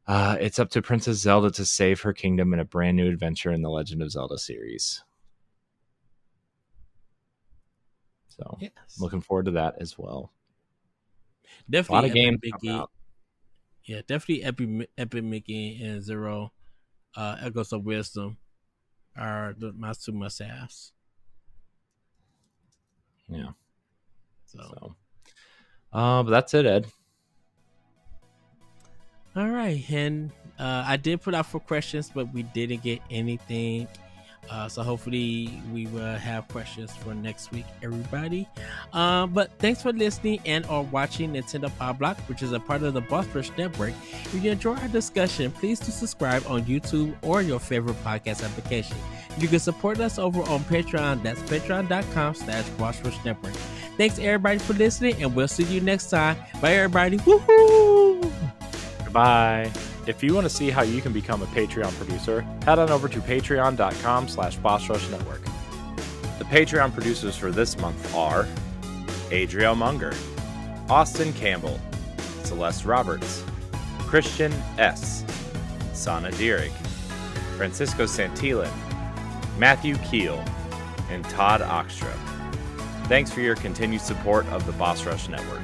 It's up to Princess Zelda to save her kingdom in a brand new adventure in the Legend of Zelda series. So, Yes. looking forward to that as well. Definitely A lot of Epic games Mickey. coming out. Yeah, definitely Epic Mickey and Zero Echoes of Wisdom are my two must-haves. Yeah. So. But that's it, Ed. All right, and I did put out for questions, but we didn't get anything. So hopefully we will have questions for next week, everybody. But thanks for listening and or watching Nintendo Power Block, which is a part of the Boss Rush Network. If you enjoy our discussion, please do subscribe on YouTube or your favorite podcast application. You can support us over on Patreon. That's patreon.com/Boss Rush Network. Thanks everybody for listening, and we'll see you next time. Bye everybody. Woohoo! Goodbye. If you want to see how you can become a Patreon producer, head on over to patreon.com/Boss Rush Network. The Patreon producers for this month are Adriel Munger, Austin Campbell, Celeste Roberts, Christian S., Sana Dierig, Francisco Santillan, Matthew Keel, and Todd Oxtra. Thanks for your continued support of the Boss Rush Network.